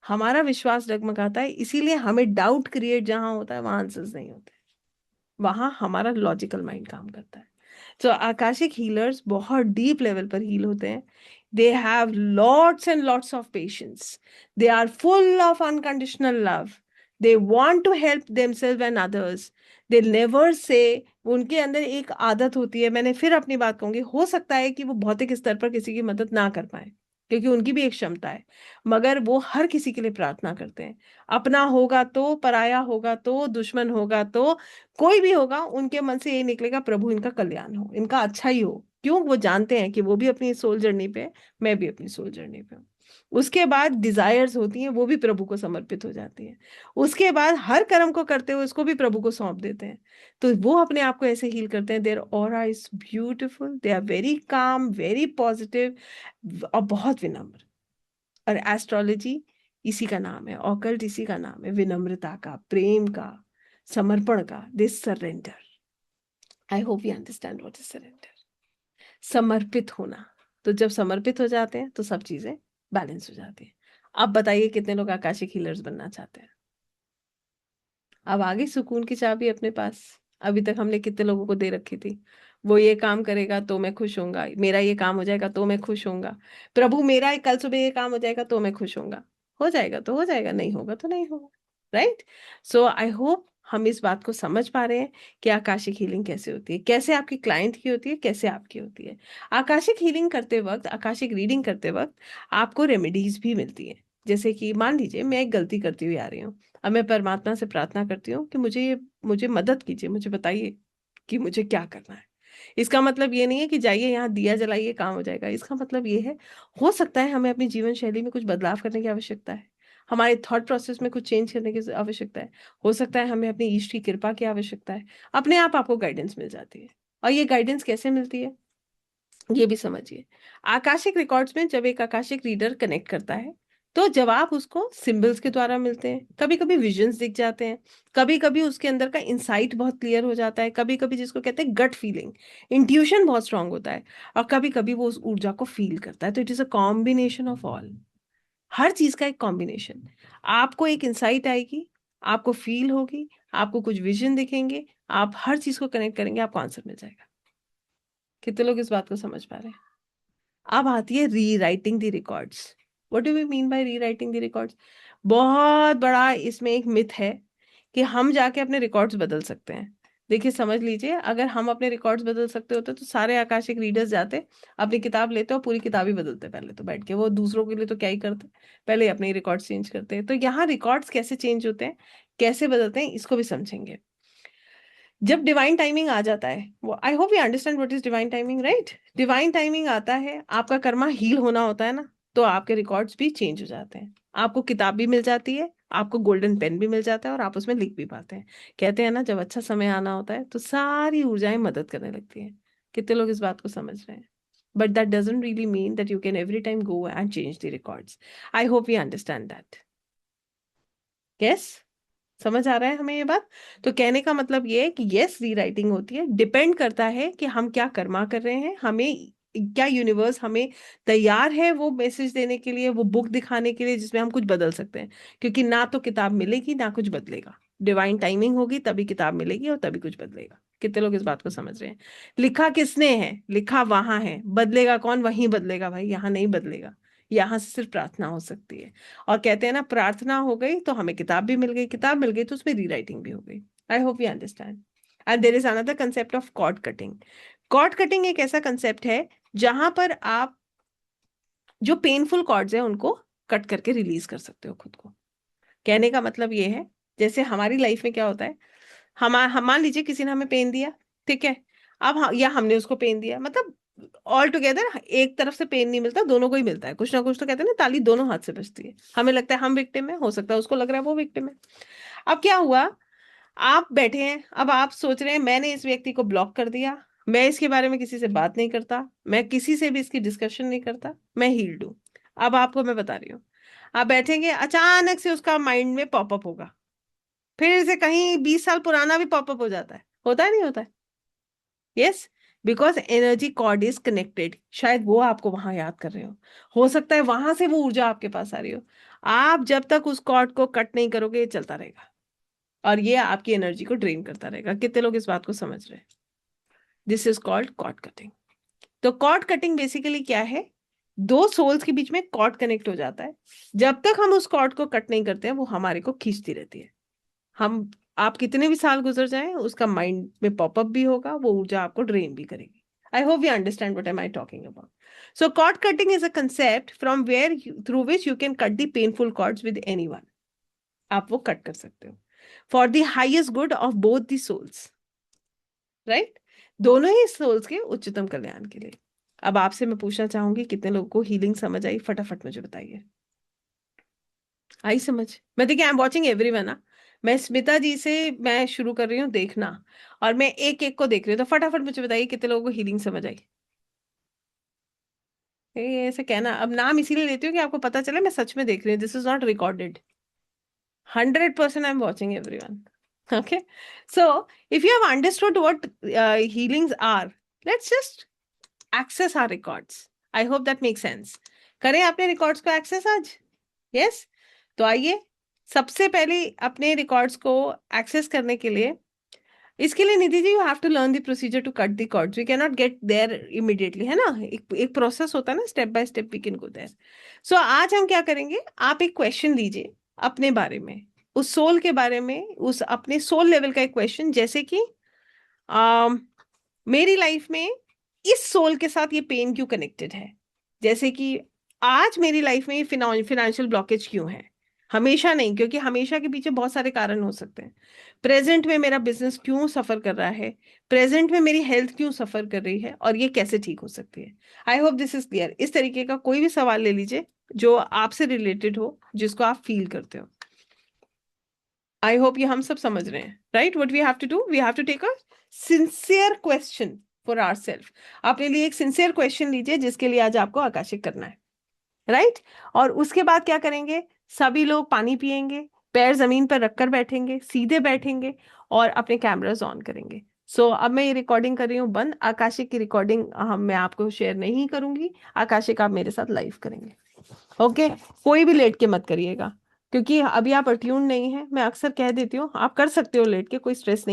हमारा विश्वास डगमगाता है, इसीलिए हमें डाउट क्रिएट जहां होता है वहां आंसर्स नहीं होते, वहां हमारा लॉजिकल माइंड काम करता है। तो आकाशिक हीलर्स बहुत डीप लेवल पर हील होते हैं। They have lots and lots of patience, they are full of unconditional love, they want to help themselves and others, they never say. उनके अंदर एक आदत होती है, मैंने फिर अपनी बात कहूंगी, हो सकता है कि वो भौतिक स्तर पर किसी की मदद ना कर पाए, क्योंकि उनकी भी एक क्षमता है, मगर वो हर किसी के लिए प्रार्थना करते हैं। अपना होगा तो, पराया होगा तो, दुश्मन होगा तो, कोई भी होगा, उनके मन से यही निकलेगा प्रभु इनका कल्याण हो, इनका अच्छा ही हो। क्यों? वो जानते हैं कि वो भी अपनी सोल जर्नी पे है, मैं भी अपनी सोल जर्नी पे हूँ। उसके बाद डिजायर्स होती हैं, वो भी प्रभु को समर्पित हो जाती हैं। उसके बाद हर कर्म को करते हुए उसको भी प्रभु को सौंप देते हैं। तो वो अपने आप को ऐसे हील करते हैं। Their aura is beautiful, they are very calm, very positive और बहुत विनम्र। और एस्ट्रोलॉजी इसी का नाम है, ऑकल्ट इसी का नाम है, विनम्रता का, प्रेम का, समर्पण का, this surrender. I hope you understand what is surrender. समर्पित होना। तो जब समर्पित हो जाते हैं तो सब चीजें बैलेंस हो जाती हैं। अब बताइए कितने लोग आकाशिक हीलर्स बनना चाहते हैं? अब आ गई सुकून की चाबी अपने पास। अभी तक हमने कितने लोगों को दे रखी थी, वो ये काम करेगा तो मैं खुश होऊंगा, मेरा ये काम हो जाएगा तो मैं खुश होऊंगा, प्रभु मेरा कल सुबह ये काम हो जाएगा तो मैं खुश होऊंगा। हो जाएगा तो हो जाएगा, नहीं होगा तो नहीं होगा। राइट? सो आई होप हम इस बात को समझ पा रहे हैं कि आकाशिक हीलिंग कैसे होती है, कैसे आपकी क्लाइंट की होती है, कैसे आपकी होती है। आकाशिक हीलिंग करते वक्त, आकाशिक रीडिंग करते वक्त आपको रेमेडीज भी मिलती है। जैसे कि मान लीजिए मैं एक गलती करती हुई आ रही हूँ, अब मैं परमात्मा से प्रार्थना करती हूँ कि मुझे मदद कीजिए, मुझे बताइए कि मुझे क्या करना है। इसका मतलब ये नहीं है कि जाइए यहाँ दिया जलाइए काम हो जाएगा। इसका मतलब ये है, हो सकता है हमें अपनी जीवन शैली में कुछ बदलाव करने की आवश्यकता है, हमारे थॉट प्रोसेस में कुछ चेंज करने की आवश्यकता है, हो सकता है हमें अपनी ईश्वर की कृपा की आवश्यकता है। अपने आप आपको गाइडेंस मिल जाती है। और ये गाइडेंस कैसे मिलती है ये भी समझिए। आकाशिक रिकॉर्ड्स में जब एक आकाशिक रीडर कनेक्ट करता है, तो जवाब उसको सिंबल्स के द्वारा मिलते हैं, कभी कभी विजन्स दिख जाते हैं, कभी कभी उसके अंदर का इंसाइट बहुत क्लियर हो जाता है, कभी कभी जिसको कहते हैं गट फीलिंग, इंट्यूशन बहुत स्ट्रांग होता है, और कभी कभी वो उस ऊर्जा को फील करता है। तो it is a combination of all, हर चीज का एक कॉम्बिनेशन। आपको एक इंसाइट आएगी, आपको फील होगी, आपको कुछ विजन दिखेंगे, आप हर चीज को कनेक्ट करेंगे, आपको आंसर मिल जाएगा। कितने लोग इस बात को समझ पा रहे हैं? अब आती है rewriting the records. What do we mean by rewriting the records? बहुत बड़ा इसमें एक मिथ है कि हम जाके अपने रिकॉर्ड्स बदल सकते हैं। देखिए समझ लीजिए, अगर हम अपने रिकॉर्ड्स बदल सकते होते तो सारे आकाशिक रीडर्स जाते, अपनी किताब लेते और पूरी किताब ही बदलते। पहले तो बैठ के वो दूसरों के लिए तो क्या ही करते, पहले अपने रिकॉर्ड्स चेंज करते। तो यहाँ रिकॉर्ड्स कैसे चेंज होते हैं, कैसे बदलते हैं, इसको भी समझेंगे। जब डिवाइन टाइमिंग आ जाता है, वो आई hope you understand what is divine timing, right? Divine timing आता है, आपका कर्मा हील होना होता है ना, तो आपके रिकॉर्ड्स भी चेंज हो जाते हैं, आपको किताब भी मिल जाती है, आपको गोल्डन पेन भी मिल जाता है, और आप उसमें लिख भी पाते हैं। कहते हैं ना, जब अच्छा समय आना होता है तो सारी ऊर्जाएं मदद करने लगती हैं। कितने लोग इस बात को समझ रहे हैं? But that doesn't really mean that you can every time go and change the records. I hope you understand that. Yes? समझ आ रहा है हमें ये बात? तो कहने का मतलब ये है कि यस, रीराइटिंग होती है, डिपेंड करता है कि हम क्या कर्मा कर रहे हैं, हमें क्या यूनिवर्स हमें तैयार है वो मैसेज देने के लिए, वो बुक दिखाने के लिए जिसमें हम कुछ बदल सकते हैं। क्योंकि ना तो किताब मिलेगी ना कुछ बदलेगा, डिवाइन टाइमिंग होगी तभी किताब मिलेगी और तभी कुछ बदलेगा। कितने लोग इस बात को समझ रहे हैं? लिखा किसने है? लिखा वहां है, बदलेगा कौन? वहीं बदलेगा भाई, यहाँ नहीं बदलेगा। यहाँ से सिर्फ प्रार्थना हो सकती है। और कहते हैं ना, प्रार्थना हो गई तो हमें किताब भी मिल गई, किताब मिल गई तो उसमें रीराइटिंग भी हो गई। I hope you understand. And there is another concept of cord cutting. Cord cutting एक ऐसा कंसेप्ट है जहां पर आप जो पेनफुल कॉर्ड्स हैं उनको कट करके रिलीज कर सकते हो खुद को। कहने का मतलब ये है, जैसे हमारी लाइफ में क्या होता है, हम मान लीजिए किसी ने हमें पेन दिया, ठीक है? अब या हमने उसको पेन दिया, मतलब ऑल टुगेदर एक तरफ से पेन नहीं मिलता, दोनों को ही मिलता है कुछ ना कुछ। तो कहते हैं ना, ताली दोनों हाथ से बजती है। हमें लगता है हम विक्टिम है, हो सकता है उसको लग रहा है वो विक्टिम है। अब क्या हुआ, आप बैठे हैं, अब आप सोच रहे हैं मैंने इस व्यक्ति को ब्लॉक कर दिया, मैं इसके बारे में किसी से बात नहीं करता, मैं किसी से भी इसकी डिस्कशन नहीं करता, मैं हील्ड हूं। अब आपको मैं बता रही हूँ, आप बैठेंगे, अचानक से उसका माइंड में पॉपअप होगा, फिर से कहीं 20 साल पुराना भी पॉपअप हो जाता है। होता है नहीं होता है? Yes, because energy cord is connected. शायद वो आपको वहां याद कर रहे हो सकता है वहां से वो ऊर्जा आपके पास आ रही हो। आप जब तक उस कॉर्ड को कट नहीं करोगे ये चलता रहेगा, और ये आपकी एनर्जी को ड्रेन करता रहेगा। कितने लोग इस बात को समझ रहे हैं? This is called cord cutting. तो कॉर्ड कटिंग बेसिकली क्या है? दो सोल्स के बीच में कॉर्ड कनेक्ट हो जाता है, जब तक हम उस कॉर्ड को कट नहीं करते हैं वो हमारे को खींचती रहती है। हम, आप कितने भी साल गुजर जाएं उसका माइंड में पॉपअप भी होगा, वो ऊर्जा आपको ड्रेन भी करेगी। I hope you understand what am I talking about. So cord cutting is a concept from where through which you can cut the painful cords with anyone. आप वो कट कर सकते हो for the highest good of both the souls, right? दोनों ही souls के उच्चतम कल्याण के लिए। अब आपसे मैं पूछना चाहूंगी कितने लोगों को हीलिंग समझ आई, फटाफट मुझे बताइए। आई समझ? मैं देखिए, आई एम वॉचिंग एवरीवन। मैं स्मिता जी से मैं शुरू कर रही हूँ देखना, और मैं एक एक को देख रही हूँ, तो फटाफट मुझे बताइए कितने लोगों को हीलिंग समझ आई। ये ऐसे कहना, अब नाम इसीलिए लेती हूँ कि आपको पता चले मैं सच में देख रही हूँ, this is not recorded. 100% I am watching everyone. Okay, so if you have understood what healings are, let's just access our records. I hope that makes sense. करें अपने रिकॉर्ड्स को एक्सेस आज? यस? तो आइए, सबसे पहले अपने रिकॉर्ड्स को एक्सेस करने के लिए, इसके लिए Nidhi ji you have to learn the procedure to cut the cords. We can not get there immediately, है ना? एक प्रोसेस होता है ना, step by step we can go there. So आज हम क्या करेंगे, आप एक क्वेश्चन लीजिए अपने बारे में, उस सोल के बारे में, उस अपने सोल लेवल का एक क्वेश्चन, जैसे कि मेरी लाइफ में इस सोल के साथ ये पेन क्यों कनेक्टेड है। जैसे कि आज मेरी लाइफ में ये फिनेंशियल ब्लॉकेज क्यों है। हमेशा नहीं, क्योंकि हमेशा के पीछे बहुत सारे कारण हो सकते हैं। प्रेजेंट में मेरा बिजनेस क्यों सफर कर रहा है, प्रेजेंट में मेरी हेल्थ क्यों सफर कर रही है, और ये कैसे ठीक हो सकती है। I hope this is clear. इस तरीके का कोई भी सवाल ले लीजिए जो आपसे रिलेटेड हो, जिसको आप फील करते हो। आई होप ये हम सब समझ रहे हैं, right? What we have to do, we have to take a sincere question for our self. अपने लिए एक सिंसियर क्वेश्चन लीजिए जिसके लिए आज आपको आकाशिक करना है, राइट? और उसके बाद क्या करेंगे, सभी लोग पानी पिएंगे, पैर जमीन पर रखकर बैठेंगे, सीधे बैठेंगे, और अपने कैमरास ऑन करेंगे। सो अब मैं ये रिकॉर्डिंग कर रही हूँ बंद। आकाशिक की रिकॉर्डिंग हम, मैं आपको शेयर नहीं करूंगी। आकाशिक आप मेरे साथ लाइव करेंगे, ओके? कोई भी लेट के मत करिएगा, क्योंकि अभी आप अट्यून नहीं है। मैं अक्सर कह देती हूँ आप कर सकते हो लेट के, कोई स्ट्रेस नहीं।